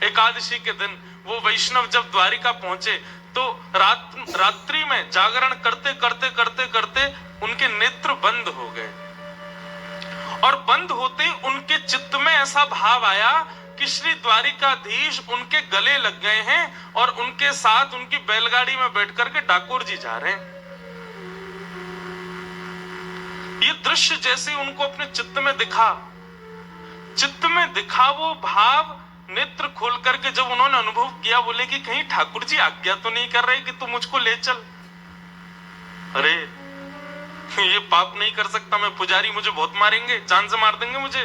एकादशी के दिन वो वैष्णव जब द्वारिका पहुंचे तो रात्रि में जागरण करते करते करते करते उनके नेत्र बंद हो गए, और बंद होते उनके चित्त में ऐसा भाव आया कि श्री द्वारिकाधीश उनके गले लग गए हैं और उनके साथ उनकी बैलगाड़ी में बैठ करके ठाकुर जी जा रहे हैं। ये दृश्य जैसे उनको अपने चित्त में दिखा वो भाव नेत्र खोल करके जब उन्होंने अनुभव किया, बोले कि कहीं ठाकुर जी आज्ञा तो नहीं कर रहे कि तू मुझको ले चल। अरे ये पाप नहीं कर सकता मैं, पुजारी मुझे बहुत मारेंगे, जान से मार देंगे मुझे।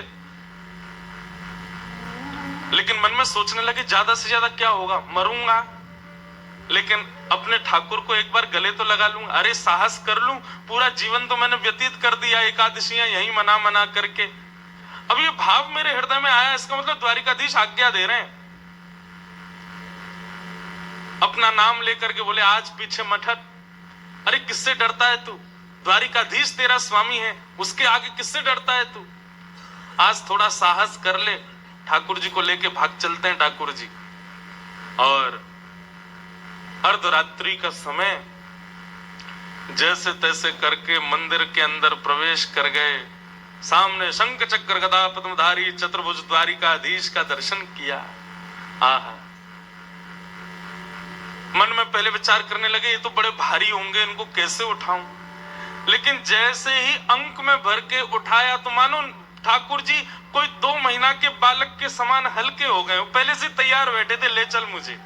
लेकिन मन में सोचने लगे ज्यादा से ज्यादा क्या होगा, मरूंगा, लेकिन अपने ठाकुर को एक बार गले तो लगा लूंगा। अरे साहस कर लूं, पूरा जीवन तो मैंने व्यतीत कर दिया एकादशियां यही मना करके, अब ये भाव मेरे हृदय में आया, इसका मतलब द्वारिकाधीश आज्ञा दे रहे हैं। अपना नाम लेकर के बोले आज पीछे मत हट। अरे किससे डरता है तू, द्वारिकाधीश तेरा स्वामी है, उसके आगे किससे डरता है तू, आज थोड़ा साहस कर ले, ठाकुर जी को लेके भाग चलते हैं ठाकुर जी। और अर्धरात्रि का समय जैसे तैसे करके मंदिर के अंदर प्रवेश कर गए, सामने शंख चक्र गदा पद्मधारी चतुर्भुज द्वारिकाधीश का दर्शन किया। आहा, मन में पहले विचार करने लगे ये तो बड़े भारी होंगे, इनको कैसे उठाऊं, लेकिन जैसे ही अंक में भर के उठाया तो मानो ठाकुर जी कोई 2 महीना के बालक के समान हल्के हो गए, पहले से तैयार बैठे थे, ले चल मुझे।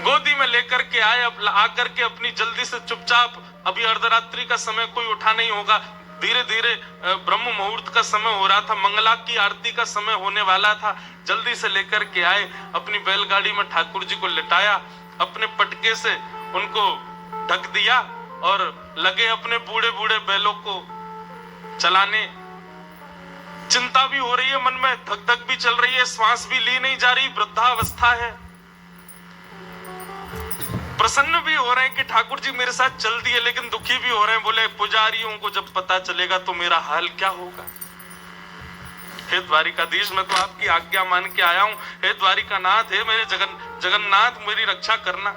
गोदी में लेकर के आए, अब आकर के अपनी जल्दी से चुपचाप, अभी अर्धरात्रि का समय कोई उठा नहीं होगा, धीरे धीरे ब्रह्म मुहूर्त का समय हो रहा था, मंगला की आरती का समय होने वाला था, जल्दी से लेकर के आए, अपनी बैलगाड़ी में ठाकुर जी को लिटाया, अपने पटके से उनको ढक दिया और लगे अपने बूढ़े बूढ़े बैलों को चलाने। चिंता भी हो रही है मन में, धक धक भी चल रही है, श्वास भी ली नहीं जा रही, वृद्धावस्था है। प्रसन्न भी हो रहे हैं कि ठाकुर जी मेरे साथ चल दिए, लेकिन दुखी भी हो रहे हैं, बोले पुजारियों को जब पता चलेगा तो मेरा हाल क्या होगा। हे द्वारिकाधीश, मैं तो आपकी आज्ञा मान के आया हूं, हे द्वारिकानाथ, हे मेरे जगन्नाथ, मेरी रक्षा करना।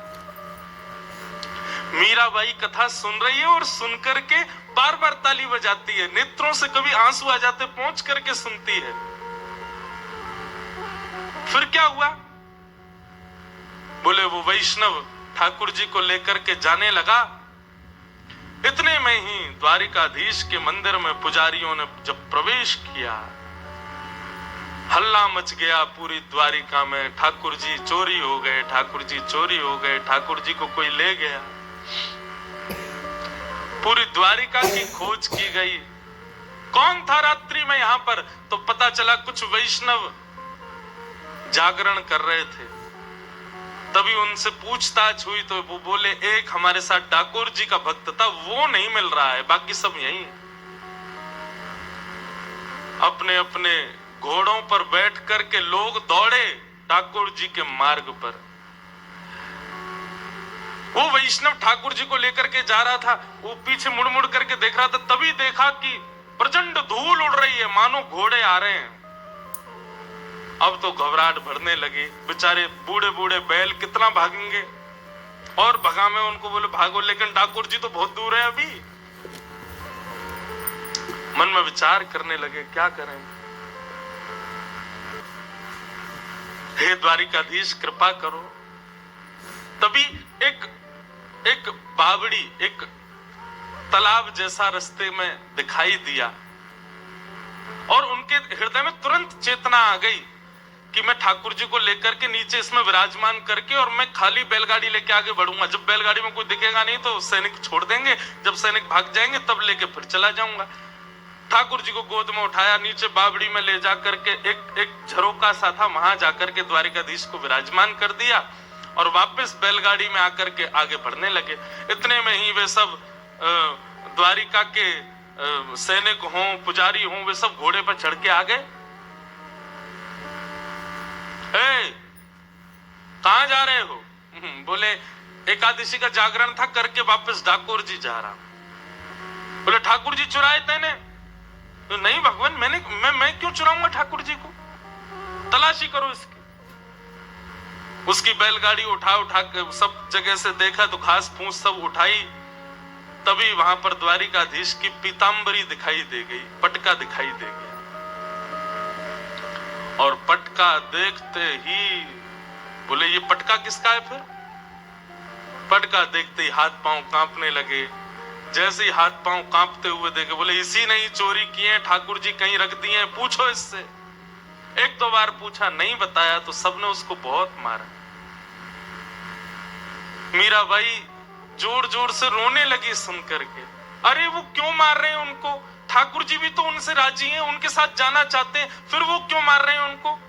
मीराबाई कथा सुन रही है और सुनकर के बार बार ताली बजाती है, नेत्रों से कभी आंसू आ जाते, पहुंच करके सुनती है। फिर क्या हुआ, बोले वो वैष्णव ठाकुर जी को लेकर के जाने लगा, इतने में ही द्वारिकाधीश के मंदिर में पुजारियों ने जब प्रवेश किया, हल्ला मच गया पूरी द्वारिका में, ठाकुर जी चोरी हो गए, ठाकुर जी चोरी हो गए, ठाकुर जी को कोई ले गया। पूरी द्वारिका की खोज की गई, कौन था रात्रि में यहां पर, तो पता चला कुछ वैष्णव जागरण कर रहे थे। तभी उनसे पूछताछ हुई तो वो बोले एक हमारे साथ ठाकुर जी का भक्त था, वो नहीं मिल रहा है, बाकी सब यही है। अपने अपने घोड़ों पर बैठ करके लोग दौड़े ठाकुर जी के मार्ग पर। वो वैष्णव ठाकुर जी को लेकर के जा रहा था, वो पीछे मुड़ मुड़ करके देख रहा था, तभी देखा कि प्रचंड धूल उड़ रही है, मानो घोड़े आ रहे हैं। अब तो घबराहट भरने लगी, बेचारे बूढ़े बूढ़े बैल कितना भागेंगे, और भगा में उनको बोले भागो, लेकिन ठाकुर जी तो बहुत दूर है। अभी मन में विचार करने लगे क्या करें। हे द्वारिकाधीश कृपा करो। तभी एक बावड़ी, एक तालाब जैसा रास्ते में दिखाई दिया और उनके हृदय में तुरंत चेतना आ गई कि मैं ठाकुर जी को लेकर के नीचे इसमें विराजमान करके और मैं खाली बैलगाड़ी लेके आगे बढ़ूंगा। जब बैलगाड़ी में कोई दिखेगा नहीं तो सैनिक छोड़ देंगे, जब सैनिक भाग जाएंगे तब लेके फिर चला जाऊंगा। ठाकुर जी को गोद में उठाया, नीचे बावड़ी में ले जाकर के एक झरोका सा था, वहां जाकर के द्वारिकाधीश को विराजमान कर दिया और वापस बैलगाड़ी में आकर के आगे बढ़ने लगे। इतने में ही वे सब द्वारिका के सैनिक हों, पुजारी हों, वे सब घोड़े पर चढ़ के आ गए। कहां जा रहे हो? बोले एकादशी का जागरण था, करके वापस डाकोर जी जा रहा। बोले ठाकुर जी चुराए तेने? तो नहीं भगवान, मैं क्यों चुराऊंगा ठाकुर जी को, तलाशी करो इसकी। उसकी बैलगाड़ी उठा के सब जगह से देखा तो घास फूस सब उठाई, तभी वहां पर द्वारिकाधीश की पीतांबरी दिखाई दे गई, पटका दिखाई दे गया। और पटका देखते ही बोले ये पटका किसका है? फिर पटका देखते ही हाथ पांव कांपने लगे। जैसे ही हाथ पांव कांपते हुए देखे, बोले इसी ने ही चोरी किए, ठाकुर जी कहीं रख दिए, पूछो इससे। एक दो बार पूछा, नहीं बताया तो सबने उसको बहुत मारा। मीराबाई जोर जोर से रोने लगी सुन करके। अरे वो क्यों मार रहे हैं उनको? ठाकुर जी भी तो उनसे राजी हैं, उनके साथ जाना चाहते हैं, फिर वो क्यों मार रहे हैं उनको?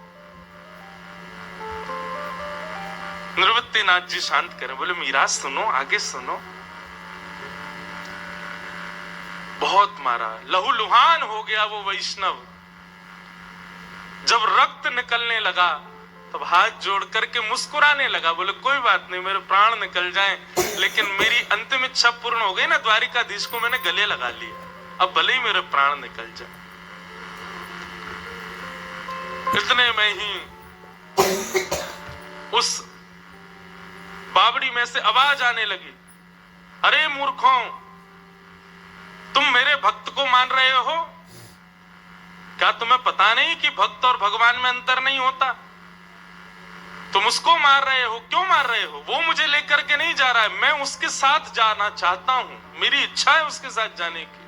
निवृत्तिनाथ जी शांत करें, बोले मीरा सुनो, आगे सुनो। बहुत मारा, लहूलुहान हो गया वो वैष्णव। जब रक्त निकलने लगा तब हाथ जोड़ करके मुस्कुराने लगा, बोले कोई बात नहीं, मेरे प्राण निकल जाएं, लेकिन मेरी अंतिम इच्छा पूर्ण हो गई ना, द्वारिकाधीश को मैंने गले लगा लिया, अब भले ही मेरे प्राण निकल जाए। इतने में ही उस बावड़ी में से आवाज आने लगी, अरे मूर्खों, तुम मेरे भक्त को मान रहे हो? क्या तुम्हें पता नहीं कि भक्त और भगवान में अंतर नहीं होता? तुम उसको मार रहे हो, क्यों मार रहे हो? वो मुझे लेकर के नहीं जा रहा है, मैं उसके साथ जाना चाहता हूं, मेरी इच्छा है उसके साथ जाने की।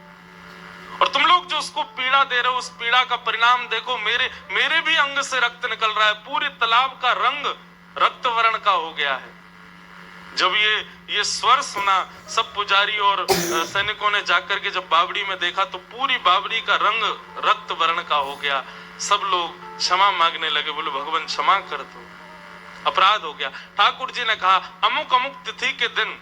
और तुम लोग जो उसको पीड़ा दे रहे हो, उस पीड़ा का परिणाम देखो, मेरे भी अंग से रक्त निकल रहा है, पूरे तालाब का रंग रक्त वर्ण का हो गया है। जब ये स्वर सुना, सब पुजारी और सैनिकों ने जाकर के जब बावड़ी में देखा तो पूरी बावड़ी का रंग रक्त वर्ण का हो गया। सब लोग क्षमा मांगने लगे, बोले भगवान क्षमा कर दो, अपराध हो गया। ठाकुर जी ने कहा, अमुक अमुक तिथि के दिन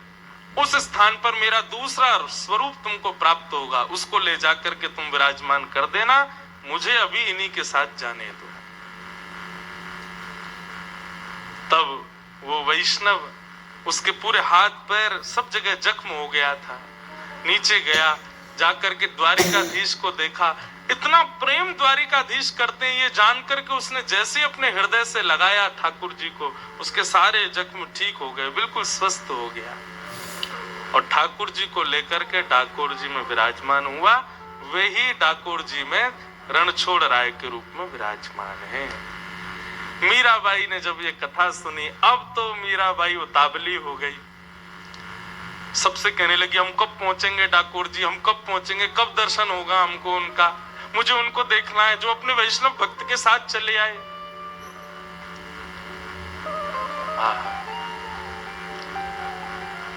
उस स्थान पर मेरा दूसरा स्वरूप तुमको प्राप्त होगा, उसको ले जाकर के तुम विराजमान कर देना, मुझे अभी इन्हीं के साथ जाने दो। तब वो वैष्णव, उसके पूरे हाथ पैर सब जगह जख्म हो गया था, नीचे गया, जाकर के द्वारिकाधीश को देखा। इतना प्रेम द्वारिकाधीश करते हैं ये जानकर के उसने जैसे अपने हृदय से लगाया ठाकुर जी को, उसके सारे जख्म ठीक हो गए, बिल्कुल स्वस्थ हो गया। और ठाकुर जी को लेकर के डाकोर जी में विराजमान हुआ। वही डाकोर जी में रणछोड़ राय के रूप में विराजमान है। मीराबाई ने जब ये कथा सुनी, अब तो मीराबाई उतावली हो गई, सबसे कहने लगी, हम कब पहुंचेंगे डाकोर जी, हम कब पहुंचेंगे, कब दर्शन होगा हमको उनका, मुझे उनको देखना है जो अपने वैष्णव भक्त के साथ चले आए।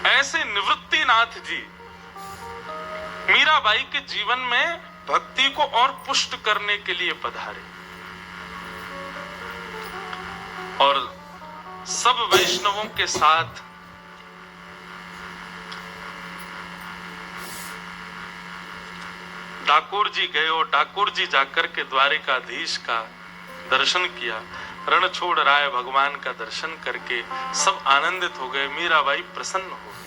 ऐसे निवृत्तिनाथ जी मीराबाई के जीवन में भक्ति को और पुष्ट करने के लिए पधारे और सब वैष्णवों के साथ डाकोर जी गए और डाकोर जी जाकर के द्वारिकाधीश का दर्शन किया। रणछोड़ राय भगवान का दर्शन करके सब आनंदित हो गए, मीराबाई प्रसन्न हो गई।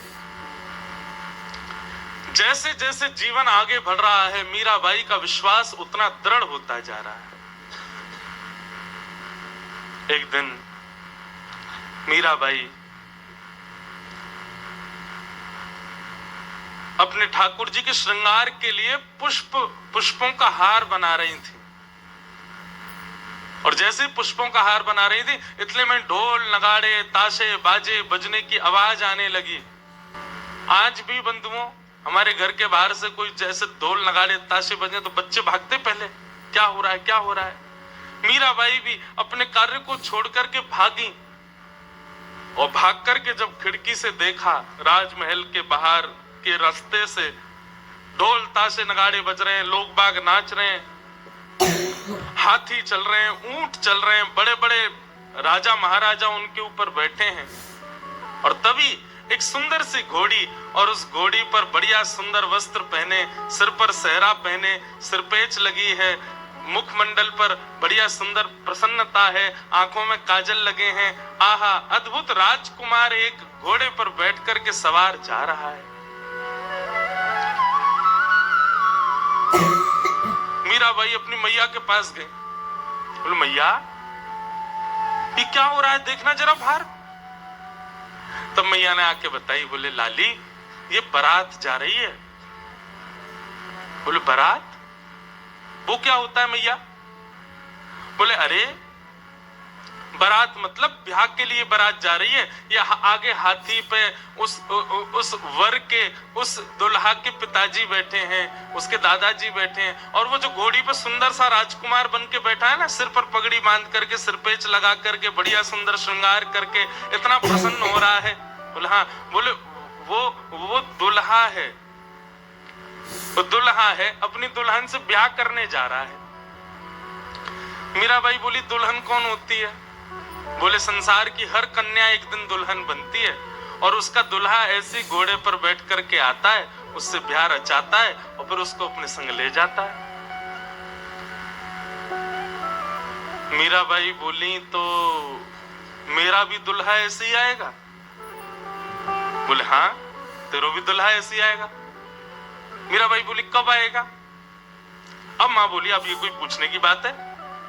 जैसे जैसे जीवन आगे बढ़ रहा है, मीराबाई का विश्वास उतना दृढ़ होता जा रहा है। एक दिन मीराबाई अपने ठाकुर जी के श्रृंगार के लिए पुष्पों का हार बना रही थी। और जैसे पुष्पों का हार बना रही थी इतने में ढोल नगाड़े ताशे बाजे बजने की आवाज आने लगी। आज भी बंधुओं हमारे घर के बाहर से कोई जैसे ढोल नगाड़े ताशे बजे तो बच्चे भागते पहले, क्या हो रहा है क्या हो रहा है। मीराबाई भी अपने कार्य को छोड़ करके भागी और भाग करके जब खिड़की से देखा राजमहल के बाहर के रास्ते से ढोल ताशे नगाड़े बज रहे हैं, लोग बाग नाच रहे हैं, हाथी चल रहे हैं, ऊंट चल रहे हैं, बड़े बड़े राजा महाराजा उनके ऊपर बैठे हैं। और तभी एक सुंदर सी घोड़ी और उस घोड़ी पर बढ़िया सुंदर वस्त्र पहने, सिर पर सेहरा पहने, सिरपेच लगी है, मुखमंडल पर बढ़िया सुंदर प्रसन्नता है, आंखों में काजल लगे हैं। आहा, अद्भुत राजकुमार एक घोड़े पर बैठ करके सवार जा रहा है। मीराबाई अपनी मैया के पास गई, बोले मैया ये क्या हो रहा है, देखना जरा बाहर। तब मैया ने आके बताई, बोले लाली ये बारात जा रही है। बोले बारात वो क्या होता है मैया। बोले अरे बारात मतलब ब्याह के लिए बारात जा रही है। ये आगे हाथी पे उस वर के उस दुल्हा के पिताजी बैठे हैं, उसके दादाजी बैठे हैं, और वो जो घोड़ी पे सुंदर सा राजकुमार बन के बैठा है ना, सिर पर पगड़ी बांध करके, सिरपेच लगा करके, बढ़िया सुंदर श्रृंगार करके, इतना प्रसन्न हो रहा है। बोले हाँ। बोले वो दुल्हा है, वो दुल्हा है, अपनी दुल्हन से ब्याह करने जा रहा है। मीराबाई बोली दुल्हन कौन होती है। बोले संसार की हर कन्या एक दिन दुल्हन बनती है, और उसका दुल्हा ऐसे घोड़े पर बैठ करके आता है, उससे ब्याह रचाता है और फिर उसको अपने संग ले जाता है। मीराबाई बोली तो मेरा भी दुल्हा ऐसे ही आएगा। बोले हाँ तेरा भी दुल्हा ऐसे ही आएगा। मीराबाई बोली कब आएगा। अब माँ बोली अब ये कोई पूछने की बात है,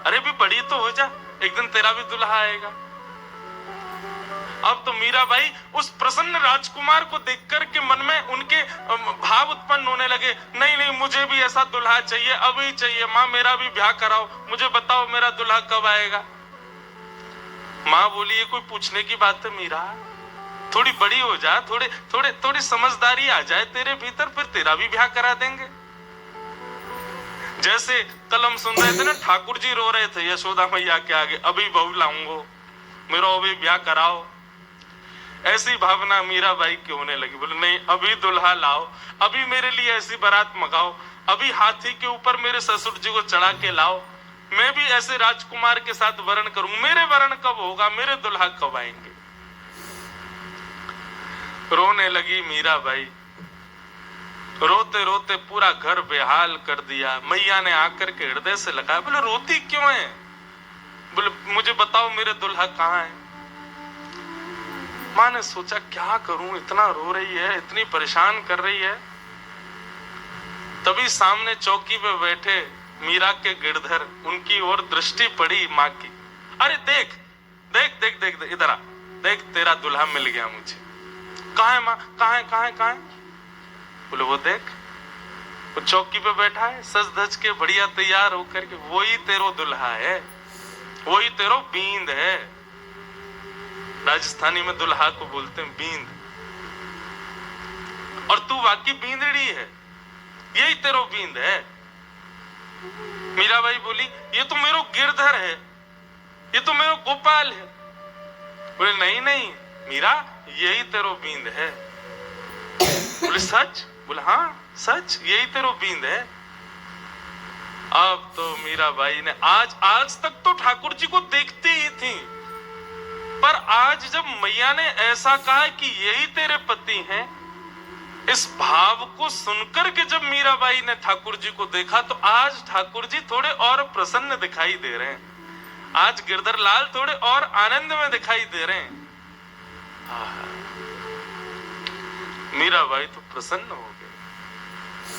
अरे भी बड़ी तो हो जा, एक दिन तेरा भी दुल्हा आएगा। अब तो मीराबाई उस प्रसन्न राजकुमार को देख करके मन में उनके भाव उत्पन्न होने लगे, नहीं नहीं मुझे भी ऐसा दुल्हा चाहिए, अभी चाहिए, माँ मेरा भी ब्याह कराओ, मुझे बताओ मेरा दुल्हा कब आएगा। माँ बोली ये कोई पूछने की बात है मीरा, थोड़ी बड़ी हो जा, थोड़ी समझदारी आ जाए तेरे भीतर, फिर तेरा भी ब्याह करा देंगे। जैसे कल हम सुन रहे थे ना, ठाकुर जी रो रहे थे यशोदा मैया के आगे, अभी बहू लाऊंगो, मेरा अभी ब्याह कराओ। ऐसी भावना मीराबाई की होने लगी। बोले नहीं अभी दुल्हा लाओ, अभी मेरे लिए ऐसी बारात मंगाओ, अभी हाथी के ऊपर मेरे ससुर जी को चढ़ा के लाओ, मैं भी ऐसे राजकुमार के साथ वरण करूं, मेरे वरण कब होगा, मेरे दुल्हा कब आएंगे। रोने लगी मीराबाई, रोते रोते पूरा घर बेहाल कर दिया। मैया ने आकर के हृदय से लगाया, बोले रोती क्यों है। बोले मुझे बताओ मेरे दुल्हा कहाँ है। माँ ने सोचा क्या करूं, इतना रो रही है, इतनी परेशान कर रही है। तभी सामने चौकी पे बैठे मीरा के गिरधर, उनकी ओर दृष्टि पड़ी माँ की। अरे देख देख देख देख, देख इधर आ, देख तेरा दुल्हा मिल गया मुझे। कहाँ है माँ, कहाँ है कहाँ है कहाँ है। बोले वो देख, वो चौकी पे बैठा है सज धज के बढ़िया तैयार होकर के, वही तेरो दुल्हा है, वही तेरो बींद है। राजस्थानी में दुल्हा को बोलते हैं बींद, और तू वाकई बींदड़ी है, यही तेरो बींद है। मीराबाई बोली ये तो मेरो गिरधर है, ये तो मेरो गोपाल है। बोले नहीं नहीं मीरा, यही तेरो बींद है। बोले सच। बोले हाँ सच, यही तेरो बींद है। अब तो मीराबाई ने आज तक तो ठाकुर जी को देखती ही थी, पर आज जब मैया ने ऐसा कहा कि यही तेरे पति हैं, इस भाव को सुनकर के जब मीराबाई ने ठाकुर जी को देखा, तो आज ठाकुर जी थोड़े और प्रसन्न दिखाई दे रहे हैं। आज गिरधर लाल थोड़े और आनंद में दिखाई दे रहे हैं। मीराबाई तो प्रसन्न हो गई,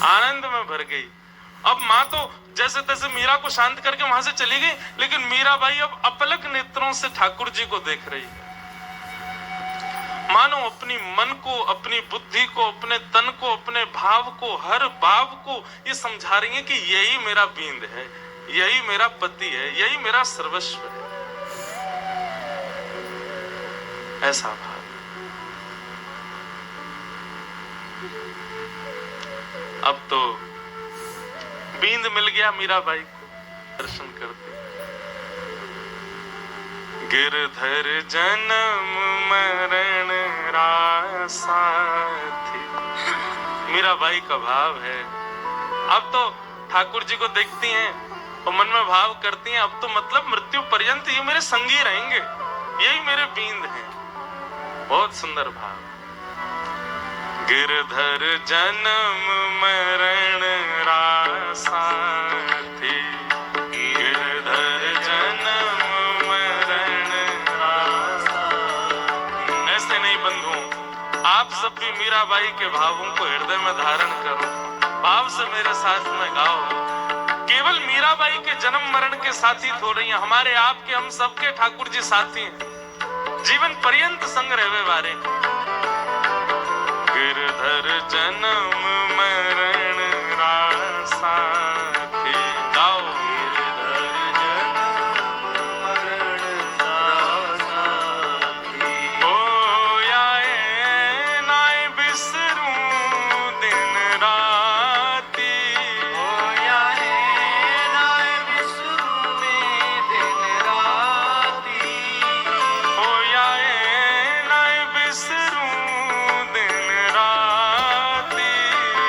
आनंद में भर गई। अब माँ तो जैसे तैसे मीरा को शांत करके वहां से चली गई, लेकिन मीराबाई अब अपलक नेत्रों से ठाकुर जी को देख रही है। मानो अपनी मन को, अपनी बुद्धि को, अपने तन को, अपने भाव को, हर भाव को ये समझा रही है कि यही मेरा बींद है, यही मेरा पति है, यही मेरा सर्वस्व है। ऐसा भाव। अब तो बींद मिल गया मीराबाई को दर्शन करते। गिरधर जन्म मरण रासाथी, मीराबाई का भाव है। अब तो ठाकुर जी को देखती हैं और मन में भाव करती हैं, अब तो मतलब मृत्यु पर्यंत ये मेरे संगी रहेंगे, यही मेरे बींद हैं। बहुत सुंदर भाव। गिरधर जन्म मरण रासाथी, गिरधर जन्म मरण रासाथी। ऐसे नहीं बंधुओं, आप सब भी मीराबाई के भावों को हृदय में धारण करो, भाव से मेरे साथ में गाओ। केवल मीराबाई के जन्म मरण के साथी थोड़ी हैं, हमारे आपके हम सबके ठाकुर जी साथी हैं, जीवन पर्यंत संग रहवे वारे। गिरधर जन्म मरण रासाथी, गाओ। गिरधर जन्म मरण रासाथी, ओ आए नाय बिसरूं दिन राती, ओ आए नाय बिसरूं दिन राती, ओ आए नाय बिसरूं दिन राती,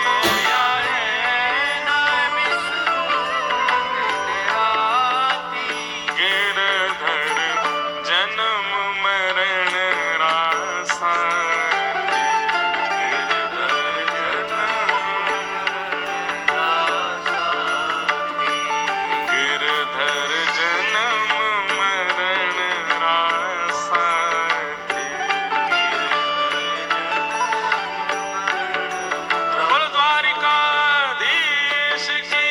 ओ आए नाय बिसरूं दिन राती। गिरधर जन्म मरण रासाथी, गिरधर जन्म रासाथी, गिरधर जन्म मरण रासाथी। बोलो द्वारिकाधीश की।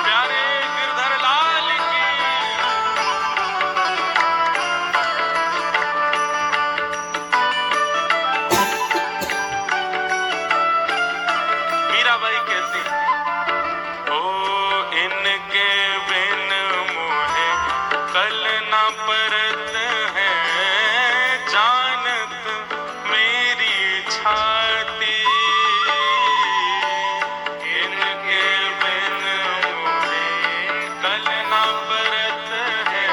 प्यारे गिरधर लाल की। मीराबाई कहती, ओ इनके बिन मोहे कल न परत है, जानत मेरी छाती। इनके बिन मोहे कल न परत है,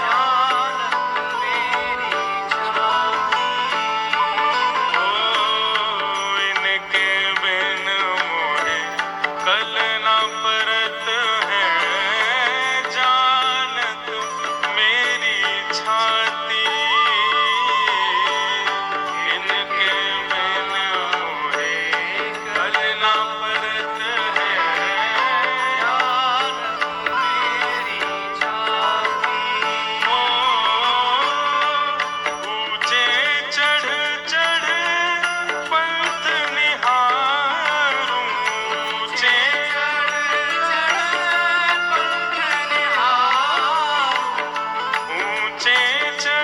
जानत मेरी छाती। ओ इनके बिन मोहे कल न परत है, जानत मेरी छाती। इनके बिन मोहे कल न परत है, जानत मेरी छाती। ओ ऊंचे चढ़ चढ़ पंथ निहारूं, ऊंचे चढ़ चढ़ पंथ निहारूं, ऊंचे चढ़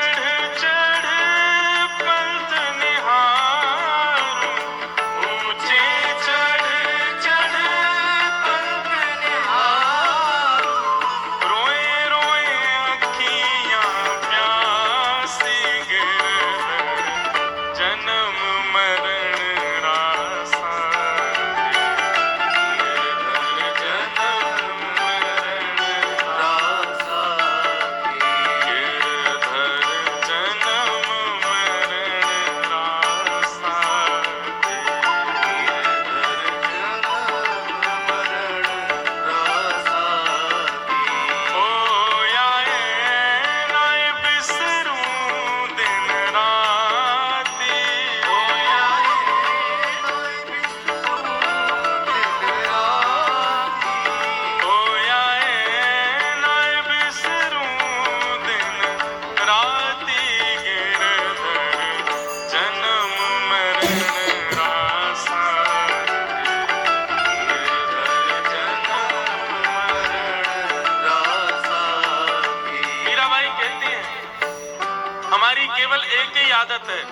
हमारी केवल एक ही आदत है,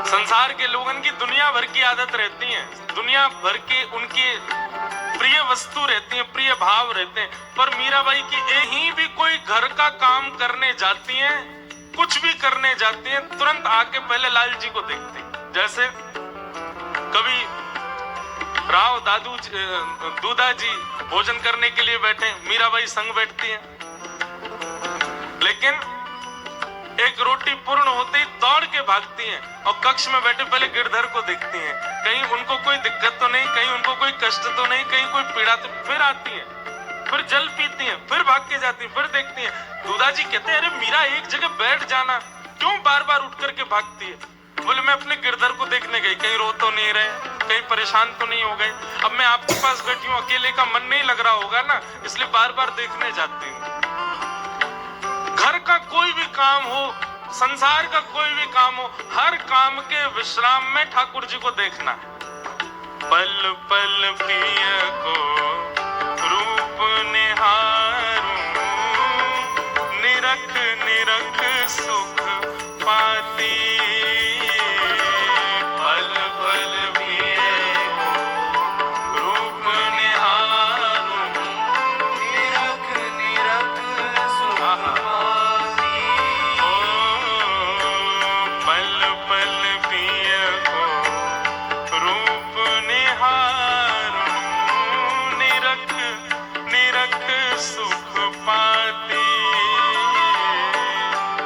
संसार के लोगों की दुनिया भर की आदत रहती है, दुनिया भर के उनके प्रिय वस्तु रहती है, प्रिय भाव रहते हैं, पर मीराबाई की यही भी कोई घर का काम करने जाती हैं, कुछ भी करने जाती हैं, तुरंत आके पहले लाल जी को देखते हैं। जैसे कभी राव दूधा जी भोजन करने के लिए बैठे, मीराबाई संग बैठती हैं, लेकिन एक रोटी पूर्ण होते ही दौड़ के भागती हैं और कक्ष में बैठे पहले गिरधर को देखती हैं, कहीं उनको कोई दिक्कत तो नहीं, कहीं उनको कोई कष्ट तो नहीं, कहीं कोई पीड़ा तो, फिर आती हैं, फिर जल पीती हैं, फिर भाग के जाती हैं, फिर देखती हैं। दूधा जी कहते हैं, अरे मीरा एक जगह बैठ जाना, क्यों बार बार उठ करके भागती है? बोले मैं अपने गिरधर को देखने गई, कहीं रो तो नहीं रहे, कहीं परेशान तो नहीं हो गए, अब मैं आपके पास बैठी हूँ, अकेले का मन नहीं लग रहा होगा ना, इसलिए बार बार देखने जाती हूँ। घर का कोई भी काम हो, संसार का कोई भी काम हो, हर काम के विश्राम में ठाकुर जी को देखना है। पल पल प्रिय को रूप निहारूं, निरख निरख सुख पाती, पल पल प्रिय को रूप निहारूं, निरख निरख सुख पाती, पल पल प्रिय को रूप निहारूं, निरख निरख सुख पाती,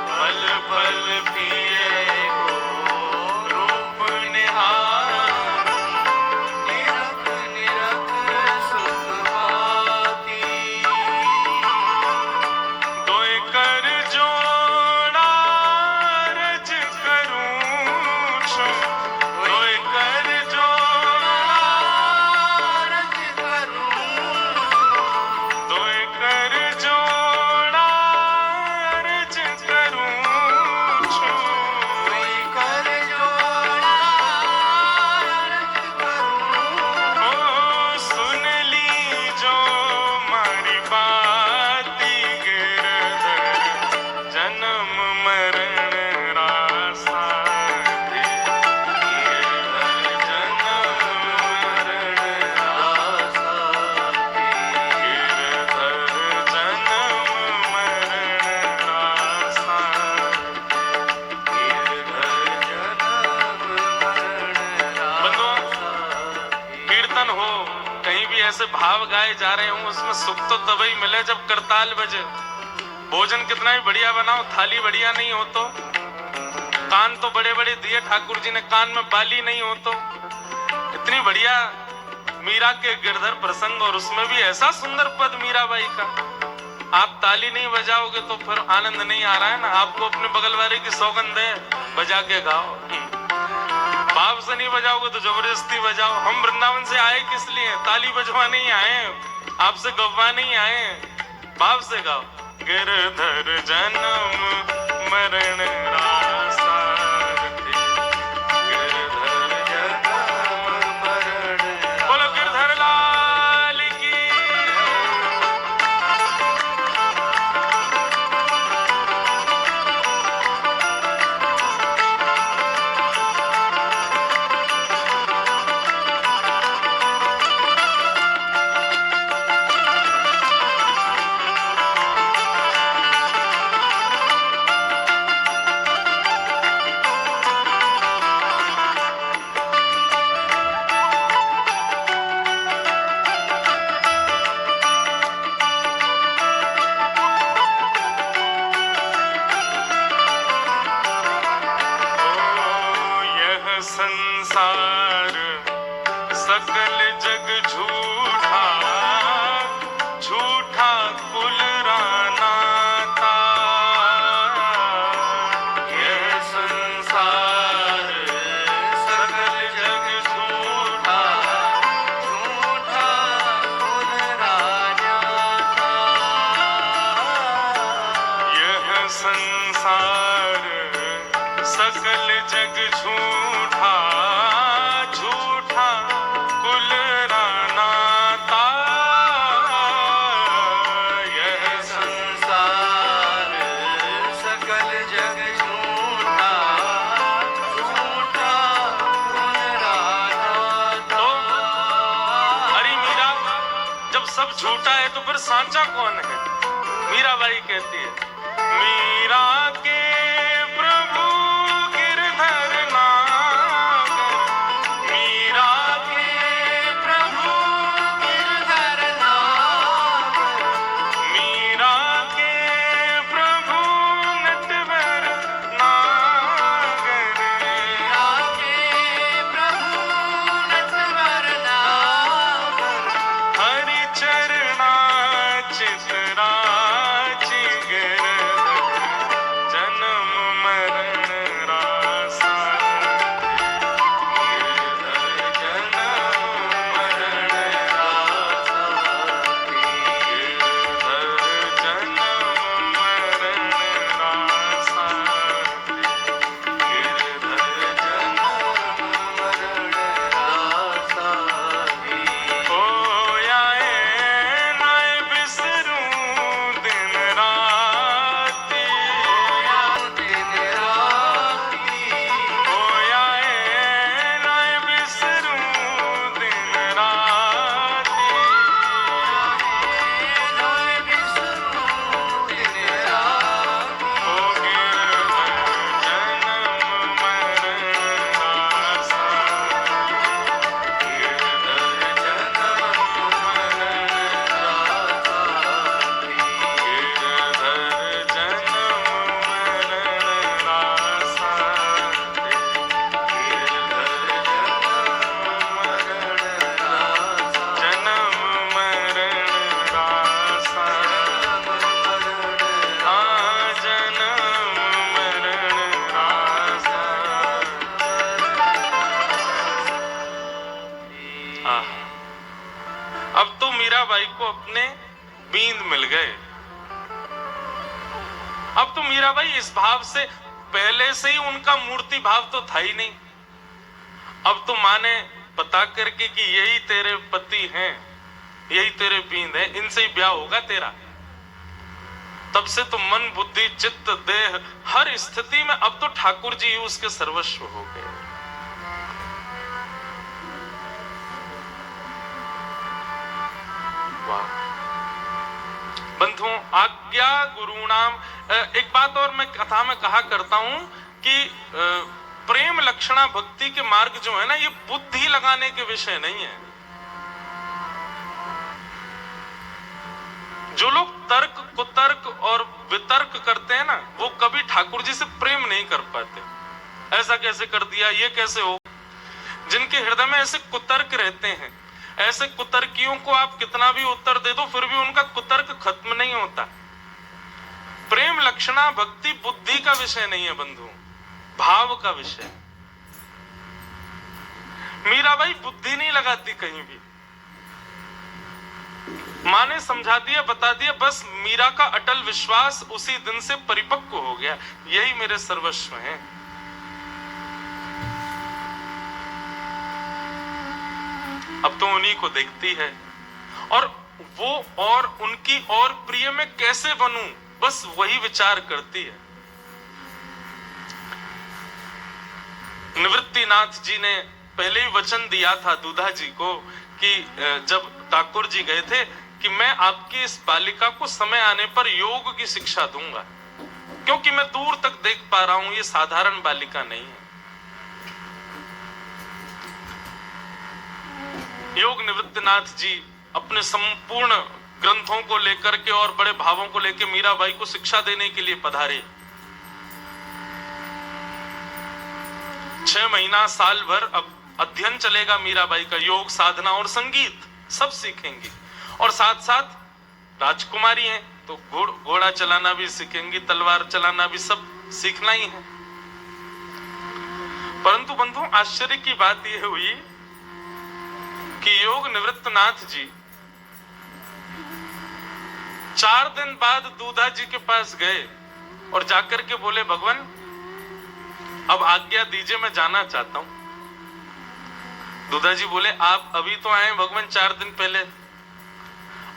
पल पल प्रिय को रूप निहारूं, निरख निरख सुख पाती। दोय कर जोड़ा रज करूं छो, दोय कर जोड़ा रज करूं, दोय कर जोड़ा रज करूं छो, दोय कर जोड़ा रज करूं, ओ सुन ली जो मारी बाती, गिरधर जन्म मरण रासा दे, गिरधर जन्म मरण रासा दे, गिरधर जन्म मरण रासा दे, गिरधर जन्म मरण रासा दे। कीर्तन हो, कहीं भी ऐसे भाव गाए जा रहे हों, उसमें सुख तो तभी मिले जब करताल बजे। भोजन कितना ही बढ़िया बनाओ, थाली बढ़िया नहीं हो तो, कान तो बड़े बड़े दिए ठाकुर जी ने, कान में बाली नहीं हो तो, इतनी बढ़िया मीरा के गिरधर प्रसंग, और उसमें भी ऐसा सुंदर पद मीराबाई का, आप ताली नहीं बजाओगे तो फिर आनंद नहीं आ रहा है ना। आपको अपने बगल वाले की सौगंध है, बजा के गाओ, भाव से नहीं बजाओगे तो जबरदस्ती बजाओ। हम वृंदावन से आए किस लिए? ताली बजवाने ही आए, आपसे गवाने ही आए, भाव से गाओ। गिरधर जन्म मरण रासा दे, गिरधर जन्म मरण, बोलो गिरधर लाल की। संसार सकल जग झूठा, झूठा कुल राना था। यह संसार सकल जग झूठा, झूठा कुल राना था। यह संसार सकल जग झूठा, झूठा कुल राना था। यह संसार सकल जग झूठा है तो फिर सांचा कौन है? मीराबाई कहती है, मीरा के प्रभु गिरधर नागर, मीरा के प्रभु गिरधर नागर, मीरा के प्रभु नटवर नागर, मीरा के प्रभु नटवर नागर, हरि चरणा चितराची गिरधर, जन्म मरण रासा, गिरधर जन्म मरण रासा, गिरधर जन्म मरण रासा, गिरधर जन्म मरण रासा, होया नय बिसरूं दिन राती, दिन राती, होया नय बिसरूं दिन राती, नय बिसरूं दिन राती, हो गिरधर जन्म मरण रासा, गिरधर जन्म मरण रासा, गिरधर जन्म मरण रासा, जन्म मरण रासा, हाँ जन्म मरण रासा। आहा, अब तो मीराबाई को अपने बींद मिल गए। अब तो मीराबाई इस भाव से, पहले से ही उनका मूर्ति भाव तो था ही नहीं। अब तो माँ ने बता करके कि यही तेरे पति हैं, यही तेरे बींद हैं, इनसे ही ब्याह होगा तेरा। तब से तो मन बुद्धि चित्त देह हर स्थिति में अब तो ठाकुर जी ही उसके सर्वस्व हो गए। वाह बंधुओं, आज्ञा गुरुणाम। एक बात और मैं कथा में कहा करता हूं कि प्रेम लक्षणा भक्ति के मार्ग जो है ना, ये बुद्धि लगाने के विषय नहीं है। जो लोग तर्क कुतर्क और वितर्क करते हैं ना, वो कभी ठाकुर जी से प्रेम नहीं कर पाते। ऐसा कैसे कर दिया, ये कैसे हो। जिनके हृदय में ऐसे कुतर्क रहते हैं, ऐसे कुतर्कियों को आप कितना भी उत्तर दे दो फिर भी उनका कुतर्क खत्म नहीं होता। प्रेम लक्षणा भक्ति बुद्धि का विषय नहीं है बंधु, भाव का विषय। मीराबाई बुद्धि नहीं लगाती कहीं भी। मां ने समझा दिया, बता दिया, बस मीरा का अटल विश्वास उसी दिन से परिपक्व हो गया, यही मेरे सर्वस्व हैं। अब तो उन्हीं को देखती है और वो और उनकी और प्रिय में कैसे बनूं, बस वही विचार करती है। निवृत्तिनाथ जी ने पहले ही वचन दिया था दूधा जी को कि जब ठाकुर जी गए थे कि मैं आपकी इस बालिका को समय आने पर योग की शिक्षा दूंगा, क्योंकि मैं दूर तक देख पा रहा हूं ये साधारण बालिका नहीं है। योग निवृत्तिनाथ जी अपने संपूर्ण ग्रंथों को लेकर के और बड़े भावों को लेकर मीराबाई को शिक्षा देने के लिए पधारे। 6 महीना साल भर अब अध्ययन चलेगा मीराबाई का, योग साधना और संगीत सब सीखेंगी। और साथ साथ राजकुमारी हैं तो घोड़ा चलाना भी सीखेंगी, तलवार चलाना भी सब सीखना ही है। परंतु बंधु आश्चर्य की बात यह हुई कि योग निवृत्तनाथ जी 4 दिन बाद दूधा जी के पास गए और जाकर के बोले, भगवान अब आज्ञा दीजिए, मैं जाना चाहता हूं। दूधा जी बोले, आप अभी तो आए भगवान, 4 दिन पहले।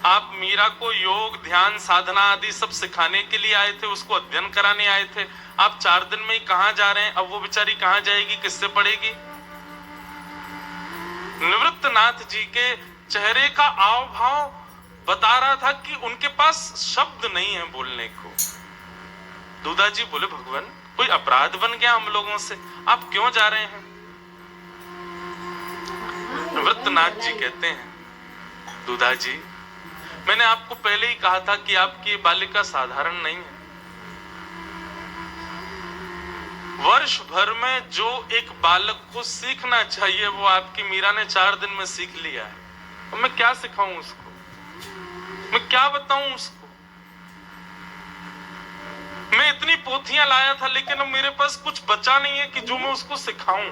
आप मीरा को योग ध्यान साधना आदि सब सिखाने के लिए आए थे, उसको अध्ययन कराने आए थे। आप 4 दिन में ही कहां जा रहे हैं? अब वो बेचारी कहां जाएगी, किससे पढ़ेगी? निवृत्तनाथ जी के चेहरे का आव भाव बता रहा था कि उनके पास शब्द नहीं है बोलने को। दूधा जी बोले, भगवान कोई अपराध बन गया हम लोगों से, आप क्यों जा रहे हैं? वृत्रनाथ जी कहते हैं, दूधा जी मैंने आपको पहले ही कहा था कि आपकी ये बालिका साधारण नहीं है। वर्ष भर में जो एक बालक को सीखना चाहिए वो आपकी मीरा ने 4 दिन में सीख लिया है। और मैं क्या सिखाऊं उसको, मैं क्या बताऊं उसको? मैं इतनी पोथियां लाया था लेकिन अब मेरे पास कुछ बचा नहीं है कि जो मैं उसको सिखाऊं।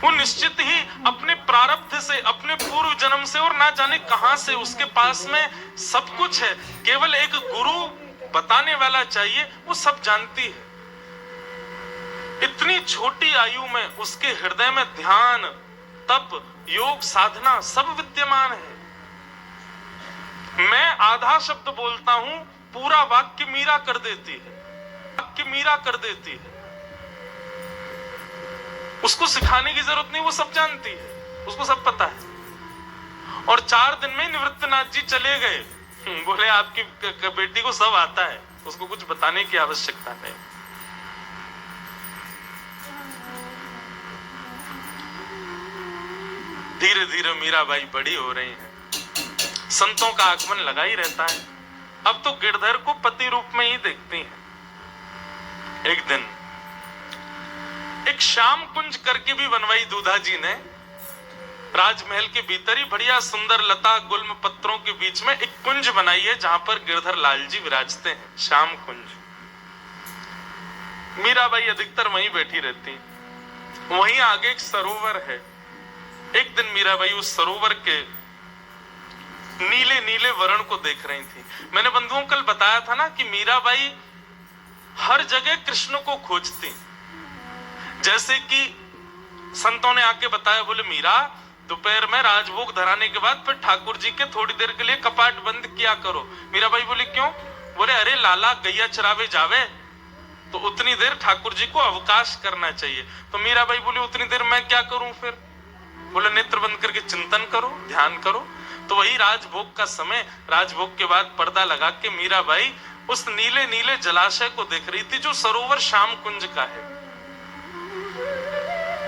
वो निश्चित ही अपने प्रारब्ध से, अपने पूर्व जन्म से और ना जाने कहां से उसके पास में सब कुछ है, केवल एक गुरु बताने वाला चाहिए, वो सब जानती है। इतनी छोटी आयु में उसके हृदय में ध्यान, तप, योग, साधना सब विद्यमान है। मैं आधा शब्द बोलता हूं, पूरा वाक्य मीरा कर देती है, वाक्य मीरा कर देती है। उसको सिखाने की जरूरत नहीं, वो सब जानती है, उसको सब पता है। और 4 दिन में निवृत्तनाथ जी चले गए। बोले आपकी बेटी को सब आता है, उसको कुछ बताने की आवश्यकता नहीं। धीरे धीरे मीराबाई बड़ी हो रही है, संतों का आगमन लगा ही रहता है। अब तो गिरधर को पति रूप में ही देखती हैं। एक दिन एक श्याम कुंज करके भी बनवाई दूधा जी ने, राजमहल के भीतर ही बढ़िया सुंदर लता गुल्म पत्रों के बीच में एक कुंज बनाई है जहां पर गिरधर लाल जी विराजते हैं, श्याम कुंज। मीराबाई अधिकतर वहीं बैठी रहती, वहीं आगे एक सरोवर है। एक दिन मीराबाई उस सरोवर के नीले नीले वर्ण को देख रही थी। मैंने बंधुओं कल बताया था ना कि मीराबाई हर जगह कृष्ण को खोजती। जैसे कि संतों ने आके बताया, बोले मीरा दोपहर में राजभोग धराने के बाद फिर ठाकुर जी के थोड़ी देर के लिए कपाट बंद किया करो। मीराबाई बोली क्यों? बोले अरे लाला गैया चरावे जावे तो उतनी देर ठाकुर जी को अवकाश करना चाहिए। तो मीराबाई बोली उतनी देर मैं क्या करूं फिर? बोले नेत्र बंद करके चिंतन करो, ध्यान करो। तो वही राजभोग का समय, राजभोग के बाद पर्दा लगा के मीराबाई उस नीले नीले जलाशय को देख रही थी जो सरोवर श्याम कुंज का है,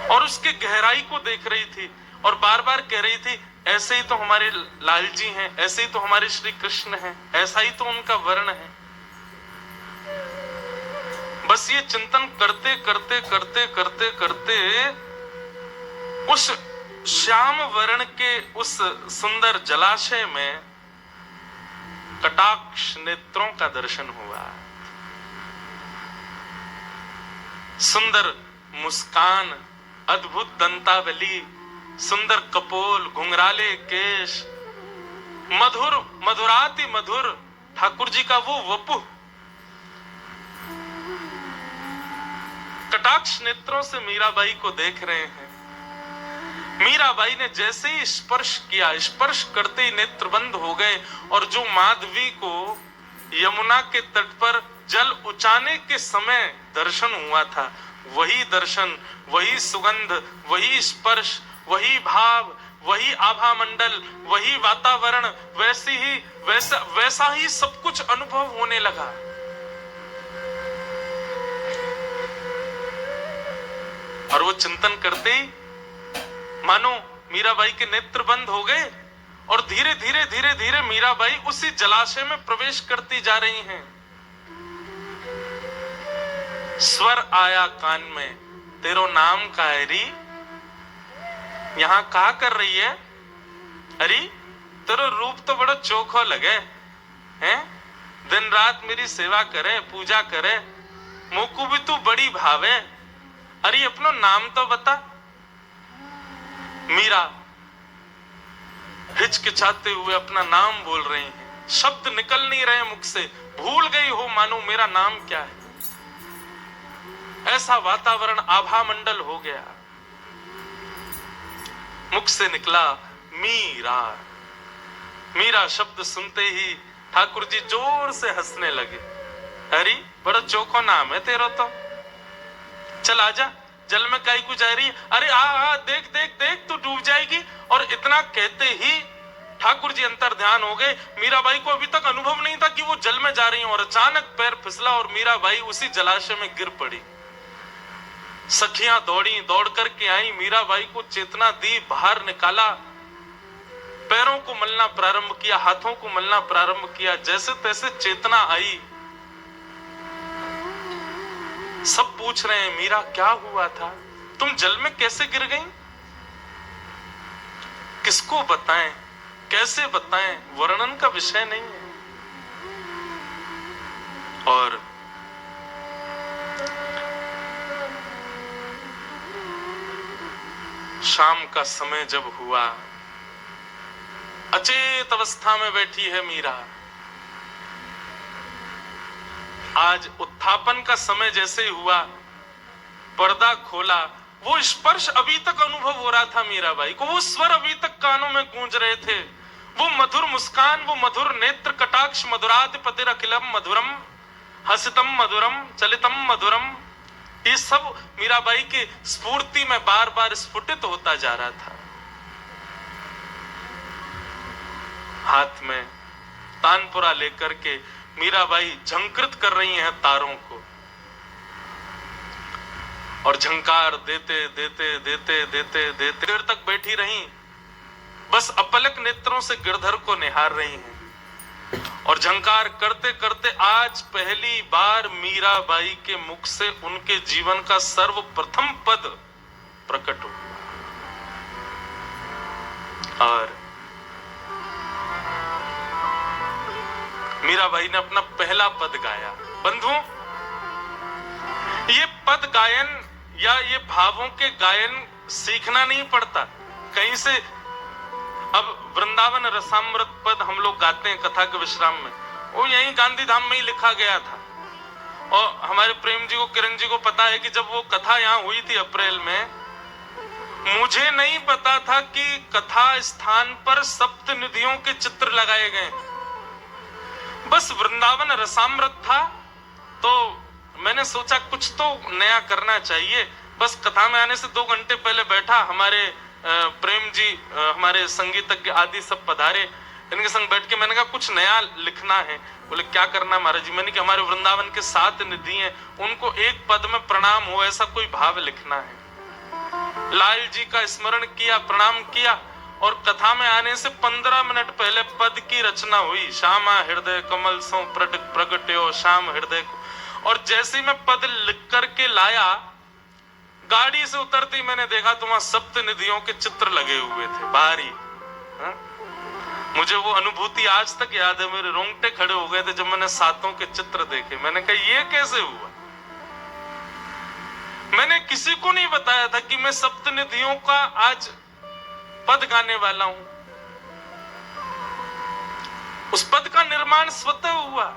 और उसके गहराई को देख रही थी और बार बार कह रही थी ऐसे ही तो हमारे लाल जी हैं, ऐसे ही तो हमारे श्री कृष्ण हैं, ऐसा ही तो उनका वर्ण है। बस ये चिंतन करते करते करते करते करते उस श्याम वर्ण के उस सुंदर जलाशय में कटाक्ष नेत्रों का दर्शन हुआ। सुंदर मुस्कान, अद्भुत दंतावली, सुंदर कपोल, घुंघराले केश, मधुर मधुराति मधुर ठाकुर जी का वो वपुः। कटाक्ष नेत्रों से मीराबाई को देख रहे हैं। मीराबाई ने जैसे ही स्पर्श किया, स्पर्श करते ही नेत्र बंद हो गए और जो माधवी को यमुना के तट पर जल उचाने के समय दर्शन हुआ था, वही दर्शन, वही सुगंध, वही स्पर्श, वही भाव, वही आभा मंडल, वही वातावरण, वैसा ही सब कुछ अनुभव होने लगा। और वो चिंतन करते ही मानो मीराबाई के नेत्र बंद हो गए और धीरे धीरे धीरे धीरे मीराबाई उसी जलाशय में प्रवेश करती जा रही हैं। स्वर आया कान में, तेरो नाम का है री। यहां कहा कर रही है? अरे तेरा रूप तो बड़ा चोखो लगे हैं, दिन रात मेरी सेवा करे, पूजा करे, मोकू भी तू बड़ी भावे। अरे अपना नाम तो बता। मीरा हिचकिचाते हुए अपना नाम बोल रही हैं, शब्द निकल नहीं रहे मुख से, भूल गई हो मानो मेरा नाम क्या है। ऐसा वातावरण आभा मंडल हो गया। मुख से निकला मीरा। मीरा शब्द सुनते ही ठाकुर जी जोर से हंसने लगे। अरे बड़ा चोखो नाम है तेरा तो, चल आजा, जल में काई को जा रही है, अरे आ देख देख देख तू डूब जाएगी। और इतना कहते ही ठाकुर जी अंतर ध्यान हो गए। मीराबाई को अभी तक अनुभव नहीं था कि वो जल में जा रही हैं, और अचानक पैर फिसला और मीराबाई उसी जलाशय में गिर पड़ी। सखियां दौड़ी, दौड़ करके आई, मीराबाई को चेतना दी, बाहर निकाला, पैरों को मलना प्रारंभ किया, हाथों को मलना प्रारंभ किया, जैसे तैसे चेतना आई। सब पूछ रहे हैं मीरा क्या हुआ था, तुम जल में कैसे गिर गई? किसको बताएं, कैसे बताएं, वर्णन का विषय नहीं है। और शाम का समय जब हुआ, अचेत अवस्था में बैठी है मीरा। आज उत्थापन का समय जैसे हुआ, पर्दा खोला, वो स्पर्श अभी तक अनुभव हो रहा था मीराबाई को, वो स्वर अभी तक कानों में गूंज रहे थे, वो मधुर मुस्कान, वो मधुर नेत्र कटाक्ष, मधुराति पतिर अखिलम मधुरम, हसितम मधुरम, चलितम मधुरम, ये सब मीराबाई के स्फूर्ति में बार बार स्फुटित होता जा रहा था। हाथ में तानपुरा लेकर के मीराबाई झंकृत कर रही हैं तारों को, और झंकार देते देते देते देते देते देर तक बैठी रही, बस अपलक नेत्रों से गिरधर को निहार रही हैं। और झंकार करते करते आज पहली बार मीराबाई के मुख से उनके जीवन का सर्वप्रथम पद प्रकट हुआ। और मीराबाई ने अपना पहला पद गाया। बंधुओं, ये पद गायन या ये भावों के गायन सीखना नहीं पड़ता कहीं से। अब वृंदावन रसामृत पद हम लोग गाते हैं कथा के विश्राम में, वो यहीं गांधी धाम में ही लिखा गया था। और हमारे प्रेम जी को, किरण जी को पता है कि जब वो कथा यहाँ हुई थी अप्रैल में, मुझे नहीं पता था कि कथा स्थान पर सप्तनिधियों के चित्र लगाए गए। बस वृंदावन रसामृत था तो मैंने सोचा कुछ तो नया करना चाहिए। बस कथा में आने से 2 घंटे पहले बैठा, हमारे प्रेम जी, हमारे संगीतज्ञ आदि सब पधारे, इनके संग बैठ के मैंने कहा कुछ नया लिखना है। बोले क्या करना महाराज जी? मैंने कि हमारे वृंदावन के 7 निधि हैं, उनको एक पद में प्रणाम हो ऐसा कोई भाव लिखना है। लाल जी का स्मरण किया, प्रणाम किया, और कथा में आने से 15 मिनट पहले पद की रचना हुई। श्यामा हृदय कमल सो प्रगट्यो श्याम हृदय को। और जैसे ही मैं पद लिख करके लाया, गाड़ी से उतरते ही मैंने देखा तो वहां सप्तनिधियों के चित्र लगे हुए थे बाहरी। मुझे वो अनुभूति आज तक याद है, मेरे रोंगटे खड़े हो गए थे जब मैंने 7 के चित्र देखे। मैंने कहा ये कैसे हुआ? मैंने किसी को नहीं बताया था कि मैं सप्तनिधियों का आज पद गाने वाला हूं। उस पद का निर्माण स्वतः हुआ।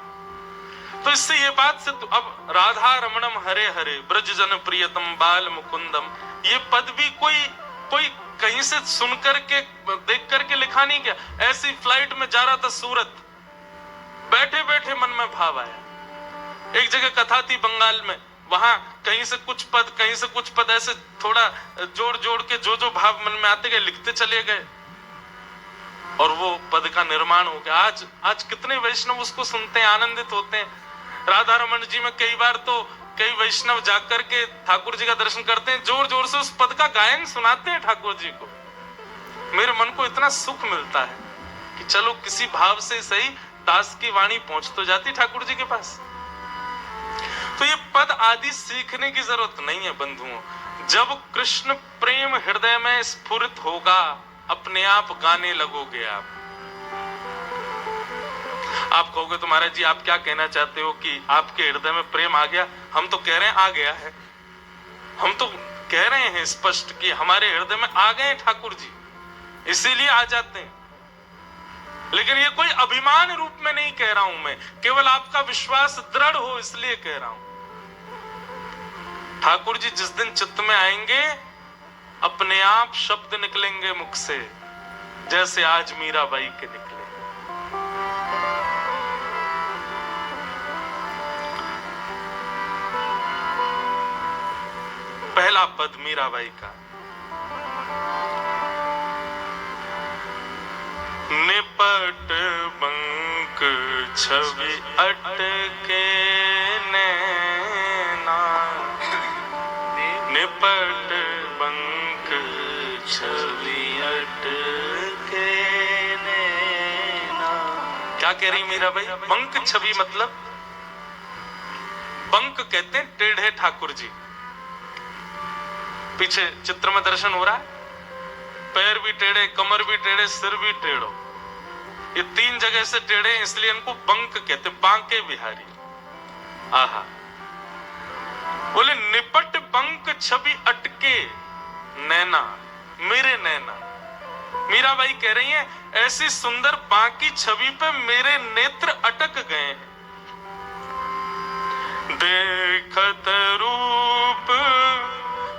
तो इससे ये बात से तो अब राधा रमणम हरे हरे ब्रज जन प्रियतम बाल मुकुंदम, ये पद भी कोई कहीं से सुन करके देख करके लिखा नहीं क्या। ऐसी फ्लाइट में जा रहा था सूरत, बैठे बैठे मन में भाव आया। एक जगह कथा थी बंगाल में, वहां कहीं से कुछ पद, कहीं से कुछ पद, ऐसे थोड़ा जोड़ जोड़ के जो जो भाव मन में आते गए लिखते चले गए, और वो पद का निर्माण हो गया। आज कितने वैष्णव उसको सुनते हैं, आनंदित होते हैं। राधा रमन जी में कई बार तो कई वैष्णव जाकर के ठाकुर जी का दर्शन करते हैं, जोर जोर से उस पद का गायन सुनाते हैं ठाकुर जी को। मेरे मन को इतना सुख मिलता है कि चलो किसी भाव से सही दास की वाणी पहुंच तो जाती ठाकुर जी के पास। तो ये पद आदि सीखने की जरूरत नहीं है बंधुओं। जब कृष्ण प्रेम हृदय में स्फुरित होगा, अपने आप गाने लगोगे आप। आप कहोगे तो महाराज जी आप क्या कहना चाहते हो कि आपके हृदय में प्रेम आ गया? हम तो कह रहे हैं आ गया है। हम तो कह रहे हैं स्पष्ट कि हमारे हृदय में आ गए ठाकुर जी, इसीलिए आ जाते हैं। लेकिन ये कोई अभिमान रूप में नहीं कह रहा हूं मैं, केवल आपका विश्वास दृढ़ हो इसलिए कह रहा हूं। ठाकुर जी जिस दिन चित्त में आएंगे, अपने आप शब्द निकलेंगे मुख से, जैसे आज मीराबाई के निकले। पहला पहला पद मीराबाई का, निपट बंक छवि अटके नैना, निपट बंक छवि अटके नैना। क्या कह रही मीराबाई? बंक छवि मतलब, बंक कहते हैं टेढ़े ठाकुर जी। पीछे चित्र में दर्शन हो रहा है, पैर भी टेढ़े, कमर भी टेढ़े, सिर भी टेढ़ो, ये तीन जगह से टेढ़े, इसलिए इनको बंक कहते, बांके बिहारी। आहा, बोले निपट बंक छवि अटके नैना, मेरे नैना। मीराबाई कह रही हैं ऐसी सुंदर बांकी छवि पे मेरे नेत्र अटक गए हैं। देखत रूप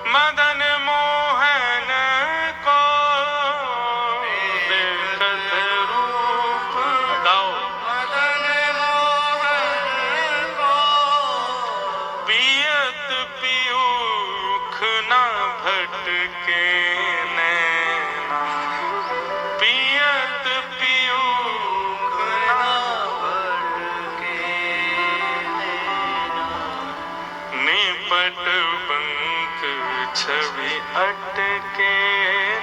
मदन मोहन को, देखत रूप गाओ मदन मोहन को, पियत पियूख ना भटके नैना, पियत पियूख ना भटके नैना, निपट बंक छवि अटके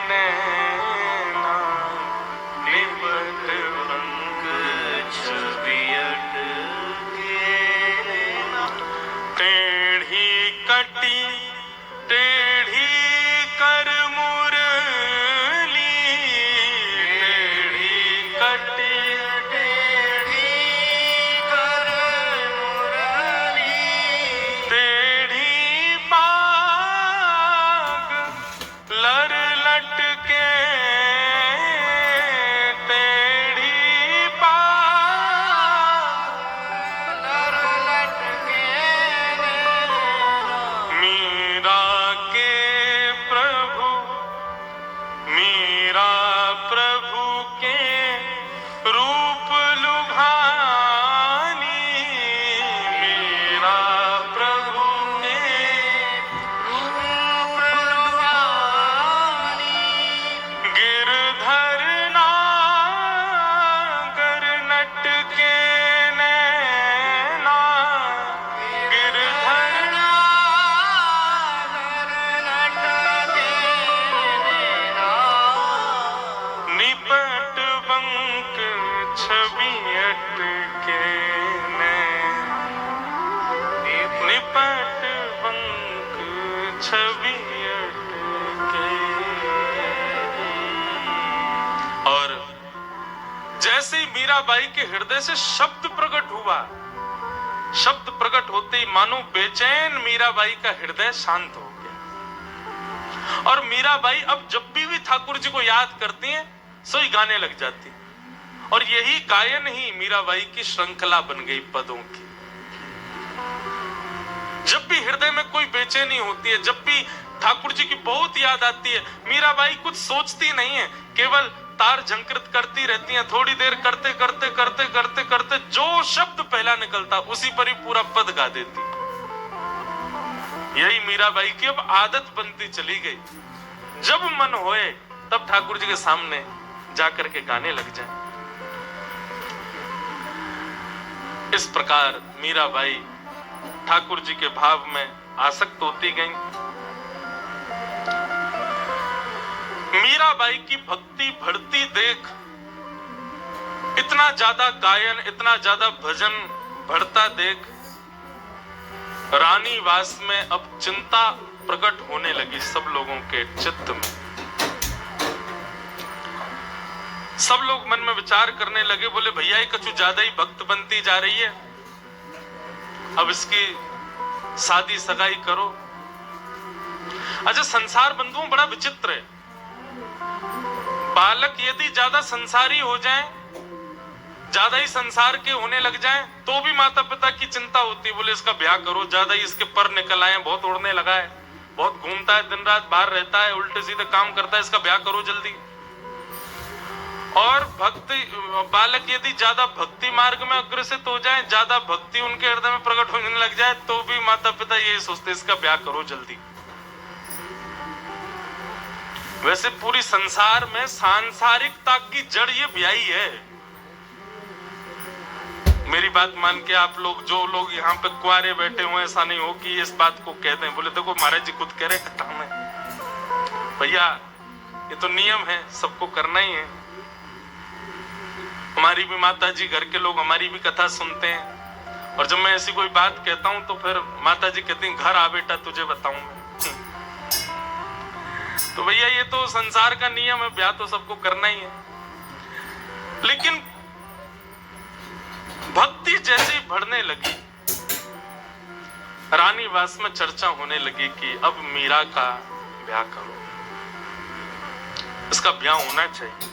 नैना, निपट बंक छवि अटके नैना। टेढ़ी कटी टेढ़ी कर मुरली, टेढ़ी कटी टेढ़ी कर मुरली, टेढ़ी बाग लर लटके, टेढ़ी बाग लर लटके, मीरा के प्रभु, मीरा प्रभु के रूप लुभानी, मीरा प्रभु के रूप लुभानी, गिरधर नागर नटके नैना, गिरधर नागर नटके नैना, निपट बंक छवि अटके नैना, निपट बंक छवि अटके। और जैसे ही मीराबाई के हृदय से शब्द प्रकट हुआ, शब्द प्रकट होते ही मानो बेचैन मीराबाई का हृदय शांत हो गया। और मीराबाई अब जब भी ठाकुर जी को याद करती हैं सोई गाने लग जाती, और यही गायन ही मीराबाई की श्रृंखला बन गई पदों की। जब भी हृदय में कोई बेचैनी होती है, जब भी ठाकुर जी की बहुत याद आती है, मीराबाई कुछ सोचती नहीं है, केवल तार झंकृत करती रहती हैं। थोड़ी देर करते करते करते करते करते जो शब्द पहला निकलता उसी पर ही पूरा पद गा देती। यही मीराबाई की अब आदत बनती चली गई, जब मन होए तब ठाकुर जी के सामने जाकर के गाने लग जाए। इस प्रकार मीराबाई ठाकुर जी के भाव में आसक्त होती गई। मीराबाई की भक्ति बढ़ती देख, इतना ज्यादा गायन, इतना ज्यादा भजन बढ़ता देख, रानी वास में अब चिंता प्रकट होने लगी सब लोगों के चित्त में। सब लोग मन में विचार करने लगे, बोले भैया ये कछु ज्यादा ही भक्त बनती जा रही है, अब इसकी शादी सगाई करो। अच्छा, संसार बंधुओं बड़ा विचित्र है। बालक यदि ज्यादा संसारी हो जाए, ज्यादा ही संसार के होने लग जाए, तो भी माता पिता की चिंता होती है, बोले इसका ब्याह करो, ज्यादा ही इसके पर निकल आए, बहुत उड़ने लगा है, बहुत घूमता है, दिन रात बाहर रहता है, उल्टे सीधे काम करता है, इसका ब्याह करो जल्दी। और भक्ति बालक यदि ज्यादा भक्ति मार्ग में अग्रसित हो जाए, ज्यादा भक्ति उनके हृदय में प्रकट होने लग जाए, तो भी माता पिता यही सोचते इसका ब्याह करो जल्दी। वैसे पूरी संसार में सांसारिकता की जड़ ये ब्याही है। मेरी बात मान के आप लोग, जो लोग यहाँ पे कुआरे बैठे हुए, ऐसा नहीं हो कि इस बात को कहते हैं, बोले देखो महाराज जी खुद कह रहे कथा में। भैया ये तो नियम है, सबको करना ही है। हमारी भी माता जी, घर के लोग हमारी भी कथा सुनते हैं, और जब मैं ऐसी कोई बात कहता हूं तो फिर माता जी कहती हैं घर आ बेटा तुझे बताऊं मैं। तो भैया ये तो संसार का नियम है, ब्याह तो सबको करना ही है। लेकिन भक्ति जैसे ही बढ़ने लगी, रानीवास में चर्चा होने लगी कि अब मीरा का ब्याह करो, इसका ब्याह होना चाहिए।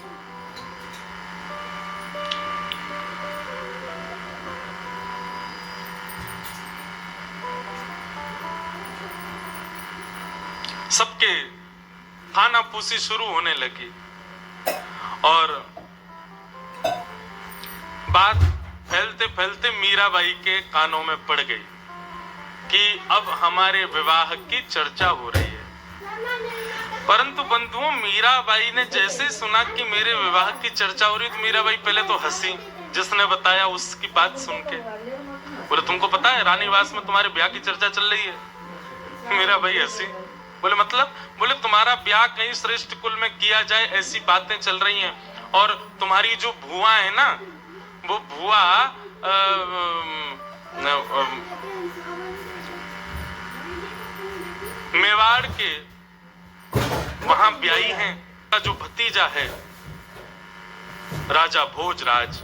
सबके खाना पूसी शुरू होने लगी और बात फैलते फैलते मीराबाई के कानों में पड़ गई कि अब हमारे विवाह की चर्चा हो रही है। परंतु बंधुओं, मीराबाई ने जैसे सुना कि मेरे विवाह की चर्चा हो रही, तो मीराबाई पहले तो हंसी, जिसने बताया उसकी बात सुन के। बोले तुमको पता है रानीवास में तुम्हारे ब्याह की चर्चा चल रही है। मीराबाई हंसी, बोले मतलब? बोले तुम्हारा ब्याह कहीं श्रेष्ठ कुल में किया जाए ऐसी बातें चल रही हैं, और तुम्हारी जो भुआ है ना, वो भुआ मेवाड़ के वहां ब्याही हैं, जो भतीजा है राजा भोजराज,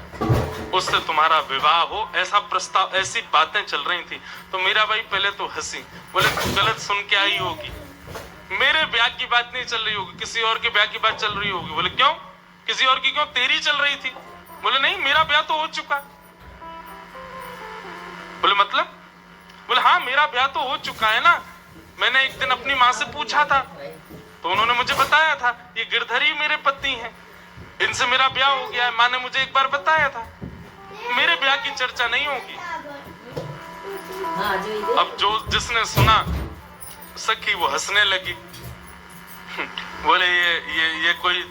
उससे तुम्हारा विवाह हो, ऐसा प्रस्ताव, ऐसी बातें चल रही थी। तो मीराबाई पहले तो हंसी, बोले गलत सुन के आई होगी, मेरे ब्याह की बात नहीं चल रही होगी, किसी और के ब्याह की बात चल रही होगी। बोले क्यों, किसी और की क्यों, तेरी चल रही थी? बोले नहीं, मेरा ब्याह तो हो चुका। बोले मतलब? बोले हाँ, मेरा ब्याह तो हो चुका है ना। मैंने एक दिन अपनी माँ से पूछा था, तो उन्होंने मुझे बताया था ये गिरधरी मेरे पति हैं, इनसे मेरा ब्याह हो गया है। माँ ने मुझे एक बार बताया था, मेरे ब्याह की चर्चा नहीं होगी। अब जो जिसने सुना सखी, वो हंसने लगी। बोले ये कोई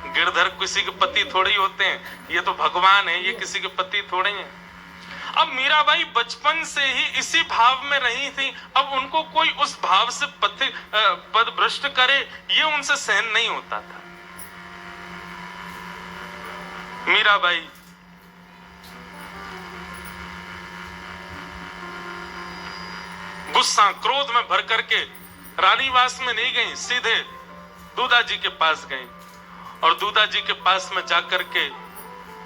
गिरधर किसी के पति थोड़ी होते हैं, ये तो भगवान है, ये किसी के पति थोड़े हैं। अब मीराबाई बचपन से ही इसी भाव में रही थी, अब उनको कोई उस भाव से पद भ्रष्ट करे, ये उनसे सहन नहीं होता था। मीराबाई गुस्सा क्रोध में भर करके रानीवास में नहीं गई, सीधे दूधा जी के पास गई, और दूधा जी के पास में जाकर के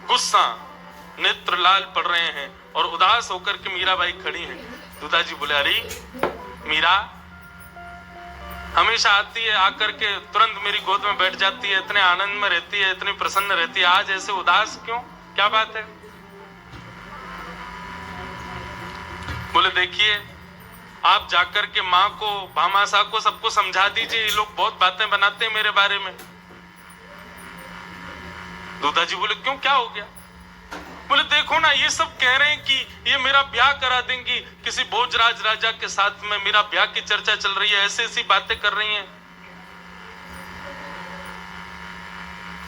गुस्सा, नेत्र लाल पड़ रहे हैं और उदास होकर के मीराबाई खड़ी हैं। दूधा जी बोले अरे मीरा, हमेशा आती है, आकर के तुरंत मेरी गोद में बैठ जाती है, इतने आनंद में रहती है, इतनी प्रसन्न रहती है, आज ऐसे उदास क्यों, क्या बात है? बोले देखिए, आप जाकर के माँ को, भामासा को, सबको समझा दीजिए, ये लोग बहुत बातें बनाते हैं मेरे बारे में। दूधा जी बोले क्यों, क्या हो गया? बोले देखो ना, ये सब कह रहे हैं कि ये मेरा ब्याह करा देंगी किसी भोजराज राजा के साथ में, मेरा ब्याह की चर्चा चल रही है, ऐसी ऐसी बातें कर रही हैं।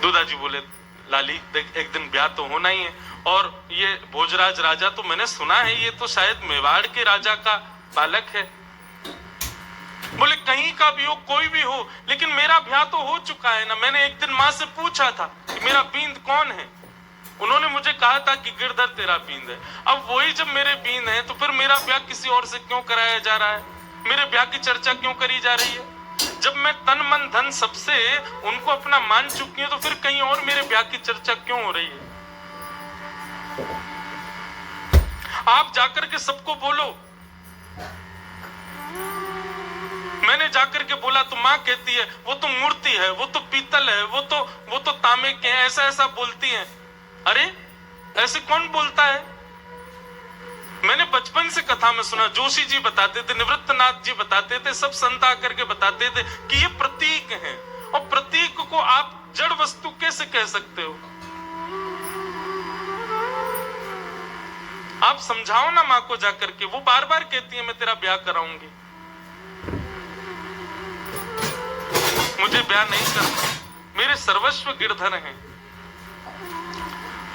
दूधा जी बोले लाली देख, एक दिन ब्याह तो होना ही है, और ये भोजराज राजा तो मैंने सुना है ये तो शायद मेवाड़ के राजा का बालक है। बोले कहीं का भी हो, कोई भी हो, लेकिन मेरा ब्याह तो हो चुका है ना। मैंने एक दिन माँ से पूछा था कि मेरा बींद कौन है, उन्होंने मुझे कहा था कि गिरधर तेरा बींद है। अब वही जब मेरे बींद है, तो फिर मेरा ब्याह किसी और से क्यों कराया जा रहा है, मेरे ब्याह की चर्चा क्यों करी जा रही है? जब मैं तन मन धन सबसे उनको अपना मान चुकी हूं, तो फिर कहीं और मेरे ब्याह की चर्चा क्यों हो रही है? आप जाकर के सबको बोलो। मैंने जाकर के बोला तो माँ कहती है वो तो मूर्ति है, वो तो पीतल है, वो तो तांबे के हैं, ऐसा ऐसा बोलती हैं। अरे ऐसे कौन बोलता है? मैंने बचपन से कथा में सुना, जोशी जी बताते थे, निवृत्तनाथ जी बताते थे, सब संत आकर के बताते थे कि ये प्रतीक हैं, और प्रतीक को आप जड़ वस्तु कैसे कह सकते हो? आप समझाओ ना माँ को जाकर के, वो बार बार कहती है मैं तेरा ब्याह कराऊंगी। मुझे ब्याह नहीं करना, मेरे सर्वस्व गिरधर हैं।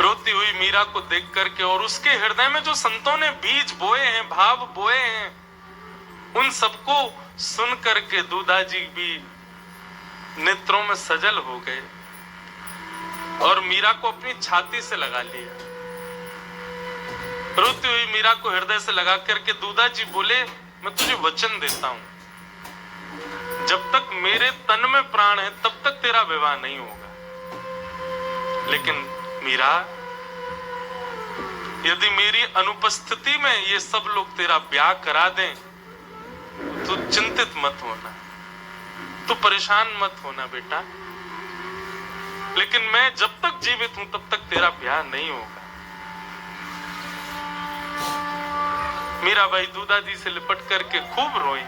रोती हुई मीरा को देख करके और उसके हृदय में जो संतों ने बीज बोए हैं, भाव बोए हैं, उन सबको सुन करके दूधा जी भी नेत्रों में सजल हो गए और मीरा को अपनी छाती से लगा लिया। रोती हुई मीरा को हृदय से लगा करके दूधा जी बोले, मैं तुझे वचन देता हूं, जब तक मेरे तन में प्राण है तब तक तेरा विवाह नहीं होगा। लेकिन मीरा, यदि मेरी अनुपस्थिति में ये सब लोग तेरा ब्याह करा दें तो चिंतित मत होना, तो परेशान मत होना बेटा, लेकिन मैं जब तक जीवित हूं तब तक तेरा ब्याह नहीं होगा। मीराबाई दूधा जी से लिपट करके खूब रोई,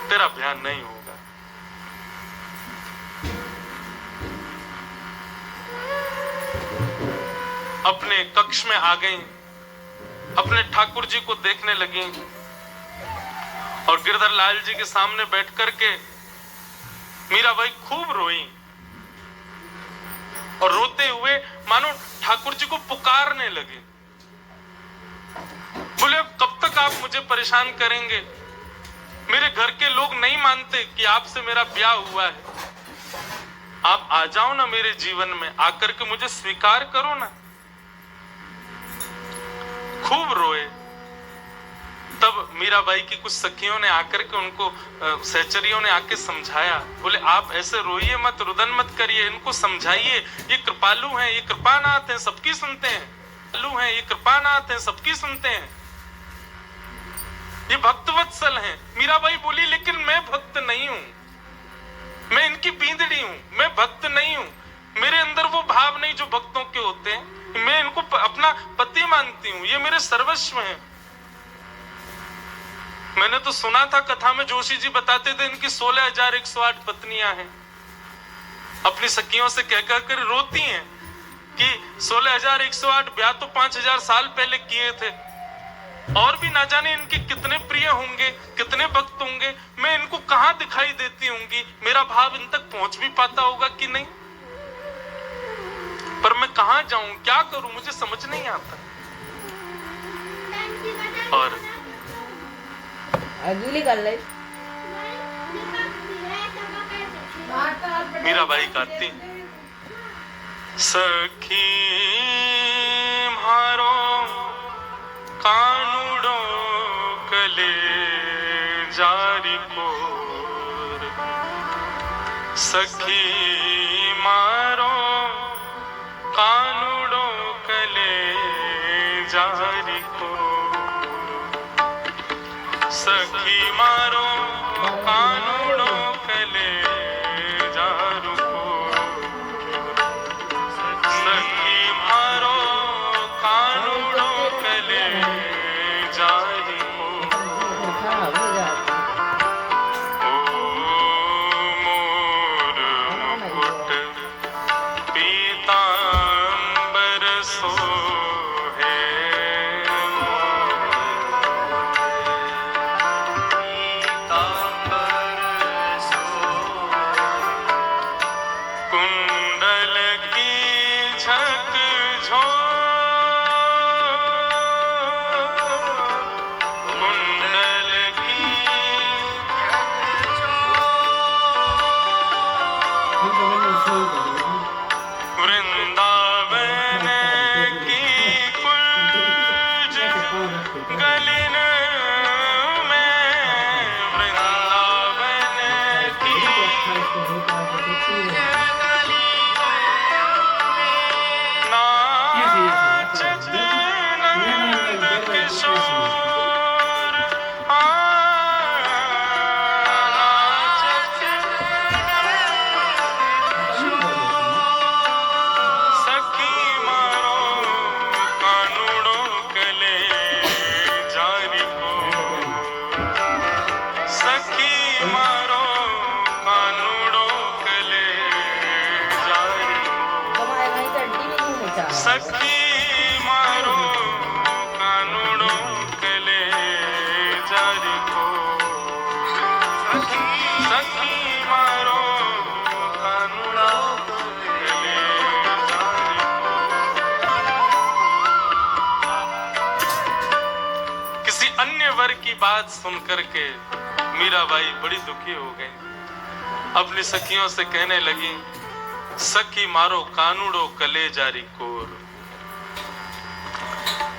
तेरा ब्याह नहीं होगा। अपने कक्ष में आ गई, अपने ठाकुर जी को देखने लगी और गिरधर लाल जी के सामने बैठ करके मीराबाई खूब रोई और रोते हुए मानो ठाकुर जी को पुकारने लगी। बोले, कब तक आप मुझे परेशान करेंगे? मेरे घर के लोग नहीं मानते कि आपसे मेरा ब्याह हुआ है, आप आ जाओ ना मेरे जीवन में, आकर के मुझे स्वीकार करो ना। खूब रोए। तब मीराबाई की कुछ सखियों ने आकर के उनको, सहचरियों ने आके समझाया। बोले, आप ऐसे रोइए मत, रुदन मत करिए, इनको समझाइए, ये कृपालु हैं, ये कृपानाथ हैं, सबकी सुनते हैं। कृपालु हैं, ये कृपानाथ हैं, सबकी सुनते हैं, ये भक्तवत्सल हैं। मीराबाई बोली, लेकिन मैं भक्त नहीं हूं, मैं इनकी बींदड़ी हूं, मैं भक्त नहीं हूं, मेरे अंदर वो भाव नहीं जो भक्तों के होते हैं, मैं इनको अपना पति मानती हूं, ये मेरे सर्वस्व हैं। मैंने तो सुना था कथा में, जोशी जी बताते थे इनकी 16,108 पत्नियां हैं। अपनी सखियों से कह कर रोती हैं कि 16,108 ब्याह तो 5,000 साल पहले किए थे, और भी ना जाने इनके कितने प्रिय होंगे, कितने भक्त होंगे, मैं इनको कहां दिखाई देती होंगी, मेरा भाव इन तक पहुंच भी पाता होगा कि नहीं, पर मैं कहां जाऊं, क्या करूं, मुझे समझ नहीं आता। और मीराबाई गाती, सखी मारो कानुड़ो कले जारी कोर, सखी मारो कानुड़ो कले जारी कोर, सखी मारो कानुड़ो कले जारू कोर, सखी मारो कानुड़ो कले जारी कोर, ओ मोर मुकुट पीतांबर सोहे, कुंडल की झक कुंडल की वृंदावन की कुंज गलिन में, वृंदावन की नाचत नंद किशोर, नाचत सखी मारो कानुड़ो कले जारी कोर, सखी मारो कानुड़ो कले जारी कोर, सखी मारो कानुड़ो कले जारी कोर, सखी ईश्वर की बात सुनकर के मीराबाई बड़ी दुखी हो गई। अपनी सखियों से कहने लगी, सखी मारो कानूड़ो कलेजारी कोर,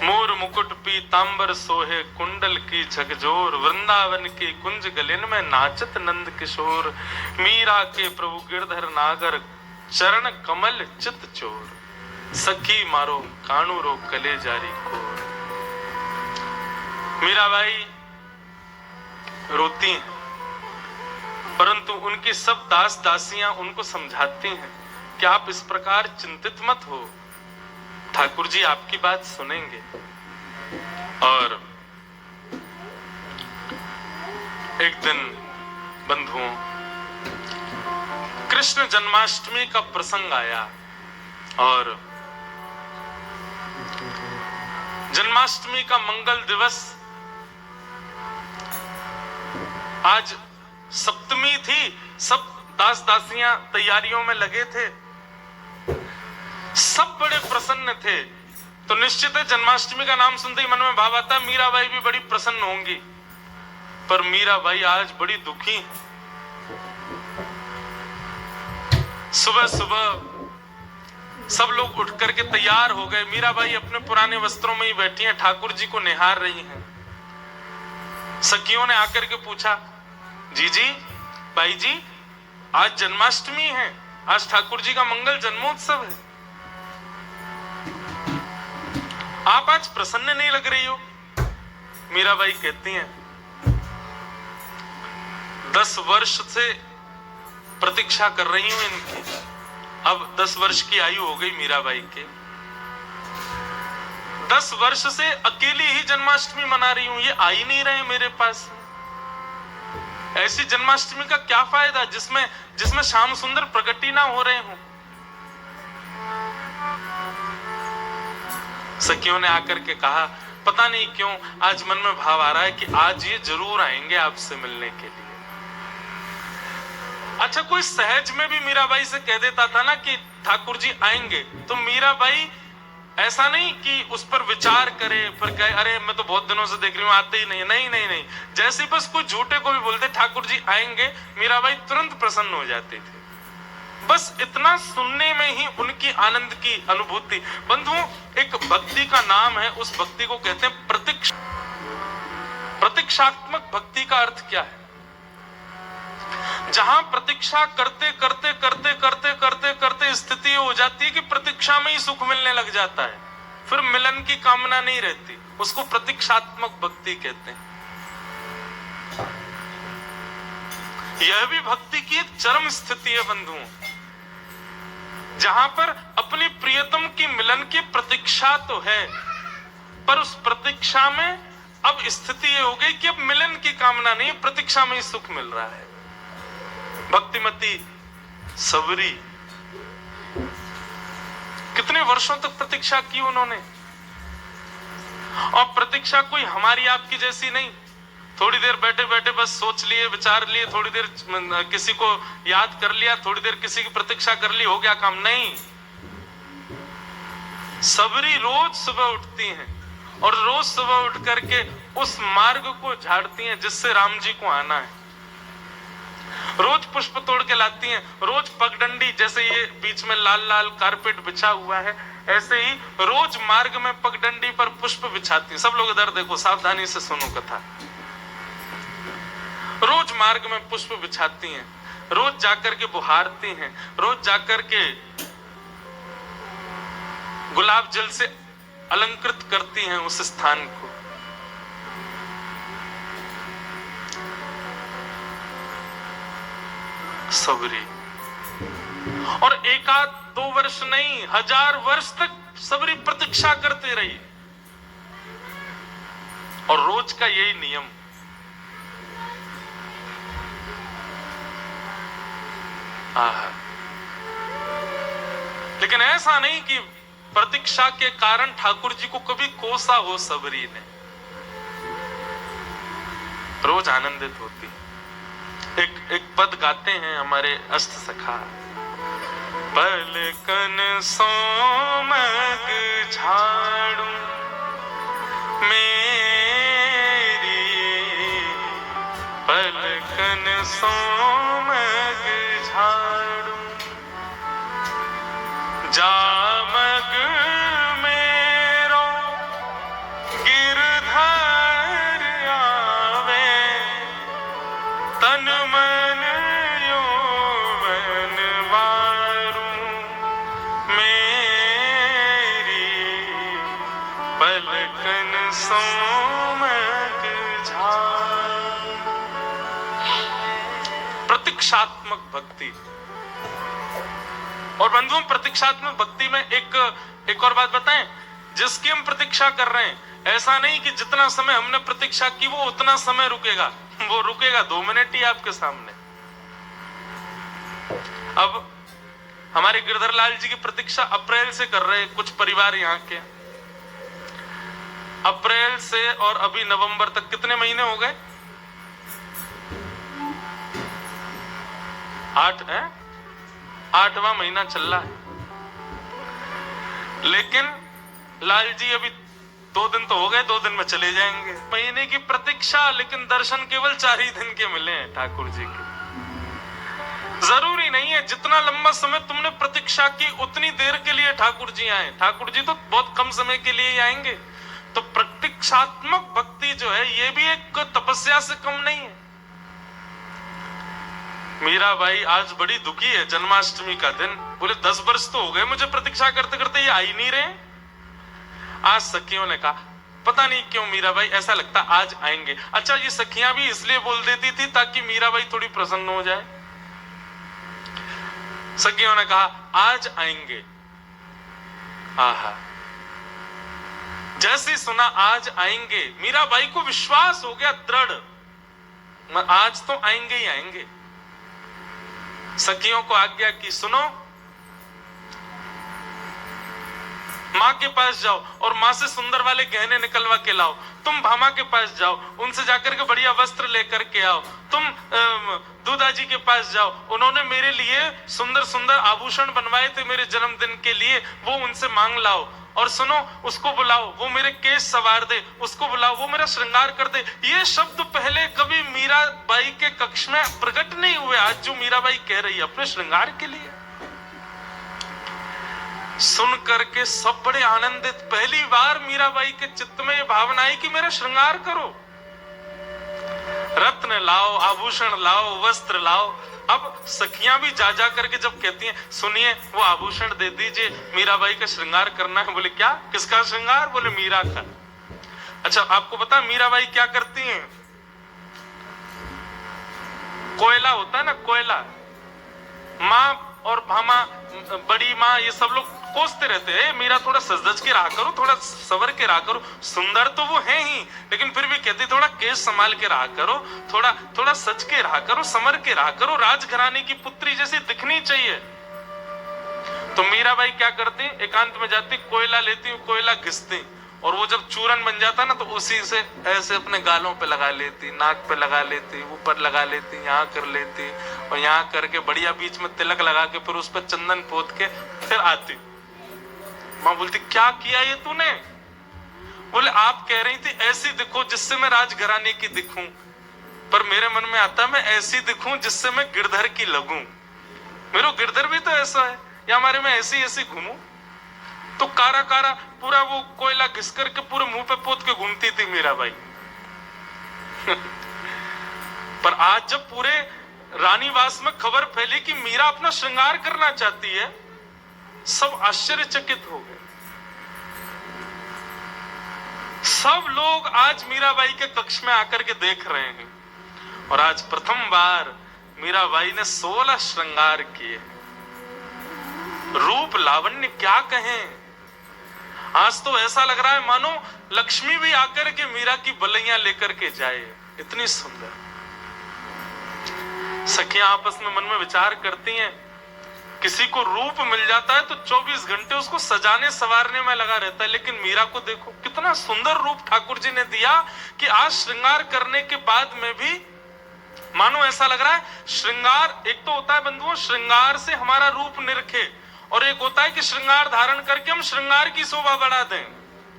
मोर मुकुट पीतांबर सोहे कुंडल की झकझोर, वृंदावन की कुंज गलिन में नाचत नंद किशोर, मीरा के प्रभु गिरधर नागर चरण कमल चित चोर, सखी मारो कानूरो कलेजारी कोर। मीराबाई रोती हैं, परंतु उनकी सब दास दासियां उनको समझाती हैं कि आप इस प्रकार चिंतित मत हो, ठाकुर जी आपकी बात सुनेंगे। और एक दिन बंधुओं, कृष्ण जन्माष्टमी का प्रसंग आया और जन्माष्टमी का मंगल दिवस, आज सप्तमी थी, सब दास दासियां तैयारियों में लगे थे, सब बड़े प्रसन्न थे। तो निश्चित है जन्माष्टमी का नाम सुनते ही मन में भाव आता है मीराबाई भी बड़ी प्रसन्न होंगी, पर मीराबाई आज बड़ी दुखी है। सुबह सुबह सब लोग उठ करके तैयार हो गए, मीराबाई अपने पुराने वस्त्रों में ही बैठी हैं, ठाकुर जी को निहार रही हैं। सखियों ने आकर के पूछा, जीजी, बाई जी, आज जन्माष्टमी है, आज ठाकुर जी का मंगल जन्मोत्सव है, आप आज प्रसन्न नहीं लग रही हो। मीराबाई कहती हैं, 10 वर्ष से प्रतीक्षा कर रही हूं इनकी, अब 10 वर्ष की आयु हो गई मीराबाई के, 10 वर्ष से अकेली ही जन्माष्टमी मना रही हूं, ये आ ही नहीं रहे मेरे पास। ऐसी जन्माष्टमी का क्या फायदा जिसमें श्याम सुंदर प्रकट ही ना हो रहे हों। सखियों ने आकर के कहा, पता नहीं क्यों आज मन में भाव आ रहा है कि आज ये जरूर आएंगे आपसे मिलने के लिए। अच्छा, कोई सहज में भी मीराबाई से कह देता था ना कि ठाकुर जी आएंगे, तो मीराबाई ऐसा नहीं कि उस पर विचार करे, फिर कहे अरे मैं तो बहुत दिनों से देख रही हूं आते ही नहीं। नहीं नहीं नहीं, जैसे बस कोई झूठे को भी बोलते ठाकुर जी आएंगे, मीराबाई तुरंत प्रसन्न हो जाती थी। बस इतना सुनने में ही उनकी आनंद की अनुभूति। बंधुओं, एक भक्ति का नाम है, उस भक्ति को कहते हैं प्रतीक्षा। प्रतीक्षात्मक भक्ति का अर्थ क्या है? जहां प्रतीक्षा करते करते करते करते करते करते स्थिति हो जाती है कि प्रतीक्षा में ही सुख मिलने लग जाता है, फिर मिलन की कामना नहीं रहती, उसको प्रतीक्षात्मक भक्ति कहते हैं। यह भी भक्ति की एक चरम स्थिति है बंधुओं, जहां पर अपनी प्रियतम की मिलन की प्रतीक्षा तो है, पर उस प्रतीक्षा में अब स्थिति ये हो गई कि अब मिलन की कामना नहीं, प्रतीक्षा में ही सुख मिल रहा है। भक्तिमती सबरी कितने वर्षों तक प्रतीक्षा की उन्होंने, और प्रतीक्षा कोई हमारी आपकी जैसी नहीं, थोड़ी देर बैठे बैठे बस सोच लिए, विचार लिए, थोड़ी देर किसी को याद कर लिया, थोड़ी देर किसी की प्रतीक्षा कर ली, हो गया काम। नहीं, सबरी रोज सुबह उठती हैं और रोज सुबह उठ करके उस मार्ग को झाड़ती हैं जिससे राम जी को आना है। रोज पुष्प तोड़ के लाती हैं, रोज पगडंडी, जैसे ये बीच में लाल लाल कारपेट बिछा हुआ है, ऐसे ही रोज मार्ग में पगडंडी पर पुष्प बिछाती हैं। सब लोग इधर देखो, सावधानी से सुनो कथा। रोज मार्ग में पुष्प बिछाती हैं, रोज जाकर के बुहारती हैं, रोज जाकर के गुलाब जल से अलंकृत करती हैं उस स्थान को। सबरी, और 1-2 वर्ष नहीं, 1000 वर्ष तक सबरी प्रतीक्षा करते रही, और रोज का यही नियम। लेकिन ऐसा नहीं कि प्रतीक्षा के कारण ठाकुर जी को कभी कोसा हो सबरी ने, रोज आनंदित होती। एक पद गाते हैं हमारे अष्ट सखा, पलकन सोमग झाड़ू मेरी पलकन सोमग झाड़ू, जामग मेरो गिरधर आवे, तन मन यौवन वारू, मेरी पलकन सोमग झाड़ू। प्रतीक्षात्मक भक्ति। और बंधुओं, प्रतीक्षात्मक भक्ति में एक और बात बताएं, जिसकी हम प्रतीक्षा कर रहे हैं, ऐसा नहीं कि जितना समय हमने प्रतीक्षा की वो उतना समय रुकेगा, वो रुकेगा 2 मिनट ही आपके सामने। अब हमारे गिरधर लाल जी की प्रतीक्षा अप्रैल से कर रहे कुछ परिवार यहाँ के। अप्रैल से और अभी नवंबर तक कितने महीने हो गए? 8 है, 8वां महीना चल रहा है। लेकिन लाल जी अभी 2 दिन तो हो गए, 2 दिन में चले जाएंगे। महीने की प्रतीक्षा, लेकिन दर्शन केवल 4 ही दिन के मिले हैं ठाकुर जी के। जरूरी नहीं है जितना लंबा समय तुमने प्रतीक्षा की उतनी देर के लिए ठाकुर जी आए। ठाकुर जी तो बहुत कम समय के लिए ही आएंगे। तो प्रतीक्षात्मक भक्ति जो है ये भी एक तपस्या से कम नहीं है। मीरा भाई आज बड़ी दुखी है, जन्माष्टमी का दिन, बोले 10 वर्ष तो हो गए मुझे प्रतीक्षा करते करते, ये आ ही नहीं रहे। आज सखियों ने कहा पता नहीं क्यों मीरा भाई ऐसा लगता आज आएंगे। अच्छा, ये सखियां भी इसलिए बोल देती थी ताकि मीरा भाई थोड़ी प्रसन्न हो जाए। सखियों ने कहा आज आएंगे। आहा, जैसे सुना आज आएंगे, मीरा बाई को विश्वास हो गया दृढ़, आज तो आएंगे ही आएंगे। सखियों को आज्ञा की, सुनो माँ के पास जाओ और माँ से सुंदर वाले गहने निकलवा के लाओ। तुम भामा के पास जाओ, उनसे जाकर के बढ़िया वस्त्र लेकर के आओ। तुम दूधा जी के पास जाओ, उन्होंने मेरे लिए सुंदर सुंदर आभूषण बनवाए थे मेरे जन्मदिन के लिए, वो उनसे मांग लाओ। और सुनो, उसको बुलाओ, वो मेरे केश सवार दे, उसको बुलाओ, वो मेरा श्रृंगार कर दे। ये शब्द पहले कभी मीरा बाई के कक्ष में प्रकट नहीं हुए। आज जो मीरा बाई कह रही है अपने श्रृंगार के लिए, सुन करके सब बड़े आनंदित। पहली बार मीराबाई के चित्त में ये भावना आई कि मेरा श्रृंगार करो, रत्न लाओ, आभूषण लाओ, वस्त्र लाओ। अब सखियां भी जा जा करके जब कहती हैं सुनिए वो आभूषण दे दीजिए, मीराबाई का श्रृंगार करना है। बोले क्या, किसका श्रृंगार? बोले मीरा का। अच्छा, आपको पता मीराबाई क्या करती हैं? कोयला होता है ना, कोयला, माँ और भामा, बड़ी माँ, ये सब लोग कोसते रहते हैं मीरा थोड़ा सज के रहा करो, थोड़ा सवर के रहा करो। सुंदर तो वो है ही, लेकिन फिर भी कहती थोड़ा केश संभाल के रहा करो, थोड़ा थोड़ा सज के रहा करो, समर के रहा करो, राजघराने की पुत्री जैसी दिखनी चाहिए। तो मीराबाई क्या करती, एकांत में जाती, कोयला लेती, कोयला घिसती, और वो जब चूरन बन जाता ना तो उसी से ऐसे अपने गालों पे लगा लेती, नाक पे लगा लेती, ऊपर लगा लेती, यहाँ कर लेती, और यहाँ करके बढ़िया बीच में तिलक लगा के फिर उस पर चंदन पोत के फिर आती। माँ बोलती क्या किया ये तूने? बोले आप कह रही थी ऐसी दिखो जिससे मैं राजघराने की दिखूं, पर मेरे मन में आता मैं ऐसी दिखूं जिससे मैं गिरधर की लगूं। मेरा गिरधर भी तो ऐसा है, या हमारे में ऐसी ऐसी घूमूं। तो कारा कारा पूरा वो कोयला घिस करके पूरे मुंह पे पोत के घूमती थी मीराबाई। पर आज जब पूरे रानीवास में खबर फैली कि मीरा अपना श्रृंगार करना चाहती है, सब आश्चर्यचकित हो गए। सब लोग आज मीराबाई के कक्ष में आकर के देख रहे हैं, और आज प्रथम बार मीराबाई ने 16 श्रृंगार किए। रूप लावण्य क्या कहें, आज तो ऐसा लग रहा है मानो लक्ष्मी भी आकर के मीरा की बलैया लेकर के जाए, इतनी सुंदर। सखियां आपस में मन में विचार करती हैं, किसी को रूप मिल जाता है तो 24 घंटे उसको सजाने संवारने में लगा रहता है, लेकिन मीरा को देखो कितना सुंदर रूप ठाकुर जी ने दिया कि आज श्रृंगार करने के बाद में भी मानो ऐसा लग रहा है। श्रृंगार एक तो होता है बंधुओं, श्रृंगार से हमारा रूप निरखे, और एक होता है कि श्रृंगार धारण करके हम श्रृंगार की शोभा बढ़ा दें।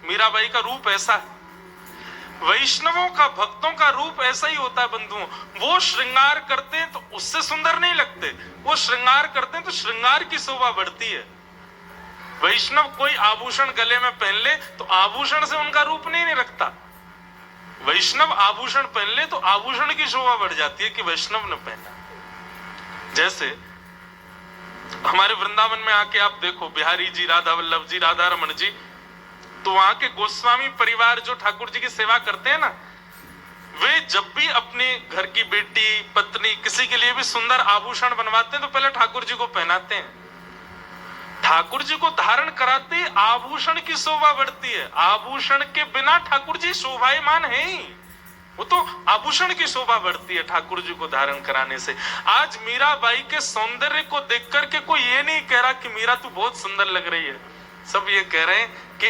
मीराबाई का रूप ऐसा है, वैष्णवों का, भक्तों का रूप ऐसा ही होता है बंधुओं। वो श्रृंगार करते हैं तो उससे सुंदर नहीं लगते, वो श्रृंगार करते हैं तो श्रृंगार की शोभा बढ़ती है। वैष्णव कोई आभूषण गले में पहन ले तो आभूषण से उनका रूप नहीं रखता। वैष्णव आभूषण पहन ले तो आभूषण की शोभा बढ़ जाती है कि वैष्णव ने पहना। जैसे हमारे वृंदावन में आके आप देखो, बिहारी जी, राधा वल्लभ जी, राधा रमन जी, तो वहां के गोस्वामी परिवार जो ठाकुर जी की सेवा करते हैं ना, वे जब भी अपने घर की बेटी, पत्नी, किसी के लिए भी सुंदर आभूषण बनवाते हैं तो पहले ठाकुर जी को पहनाते हैं। ठाकुर जी को धारण कराते ही आभूषण की शोभा बढ़ती है। आभूषण के बिना ठाकुर जी शोभायमान है ही, वो तो आभूषण की शोभा बढ़ती है ठाकुर जी को धारण कराने से। आज मीराबाई के सौंदर्य को देख करके कोई ये नहीं कह रहा कि मीरा तू बहुत सुंदर लग रही है। सब ये कह रहे हैं कि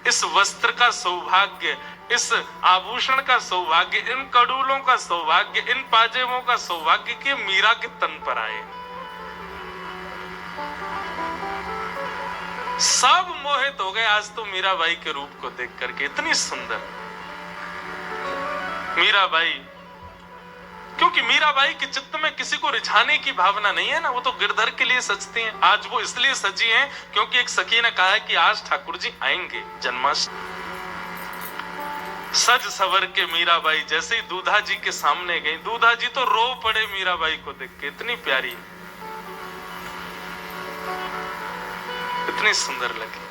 इस वस्त्र का सौभाग्य, इस आभूषण का सौभाग्य, इन कड़ूलों का सौभाग्य, इन पाजेबों का सौभाग्य कि मीरा के तन पर आए। सब मोहित हो गए आज तो मीराबाई के रूप को देख करके। इतनी सुंदर मीराबाई, क्योंकि मीराबाई के चित्त में किसी को रिझाने की भावना नहीं है ना, वो तो गिरधर के लिए सजती हैं। आज वो इसलिए सजी हैं क्योंकि एक सखी ने कहा है कि आज ठाकुर जी आएंगे जन्माष्टमी। सज सवर के मीराबाई जैसे ही दूधा जी के सामने गई, दूधा जी तो रो पड़े मीराबाई को देख के। इतनी प्यारी, इतनी सुंदर लगी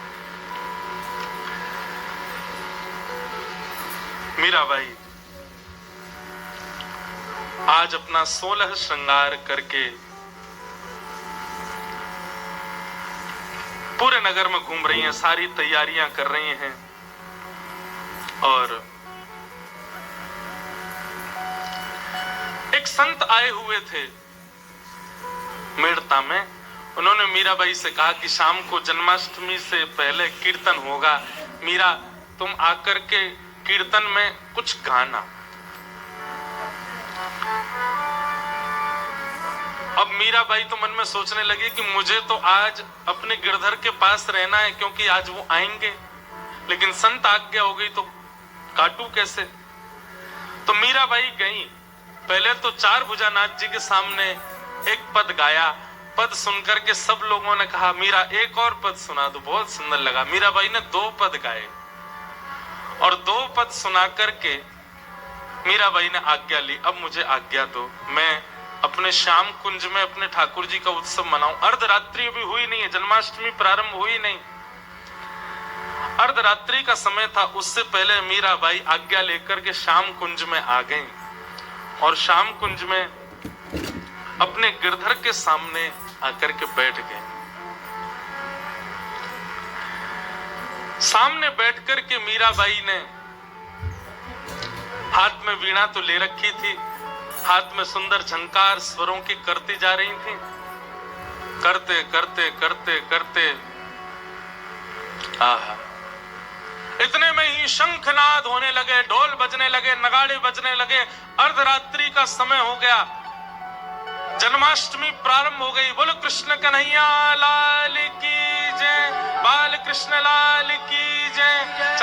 मीराबाई। आज अपना 16 श्रृंगार करके पूरे नगर में घूम रही हैं, सारी तैयारियां कर रही हैं। और एक संत आए हुए थे मेड़ता में, उन्होंने मीराबाई से कहा कि शाम को जन्माष्टमी से पहले कीर्तन होगा, मीरा तुम आकर के कीर्तन में कुछ गाना। अब मीराबाई तो मन में सोचने लगी कि मुझे तो आज अपने गिरधर के पास रहना है क्योंकि आज वो आएंगे, लेकिन संत आज्ञा हो गई तो काटू कैसे। तो मीराबाई गई, पहले तो चार भुजानाथ जी के सामने एक पद गाया। पद सुनकर के सब लोगों ने कहा मीरा एक और पद सुना दो, बहुत सुंदर लगा। मीराबाई ने 2 पद गाए और 2 पद सुना करके मीराबाई ने आज्ञा ली, अब मुझे आज्ञा दो, मैं अपने श्याम कुंज में अपने ठाकुर जी का उत्सव मनाऊं। अर्धरात्रि अभी हुई नहीं है, जन्माष्टमी प्रारंभ हुई नहीं, अर्धरात्रि का समय था। उससे पहले मीराबाई आज्ञा लेकर के श्याम कुंज में आ गई और श्याम कुंज में अपने गिरधर के सामने आकर के बैठ गए। सामने बैठकर के मीराबाई ने हाथ में वीणा तो ले रखी थी, हाथ में सुंदर झंकार स्वरों की करती जा रही थी। करते करते करते करते आहा, इतने में ही शंखनाद होने लगे, ढोल बजने लगे, नगाड़े बजने लगे। अर्धरात्रि का समय हो गया, जन्माष्टमी प्रारंभ हो गई। बोलो कृष्ण कन्हैया लाल की जय, बाल कृष्ण लाल की जय।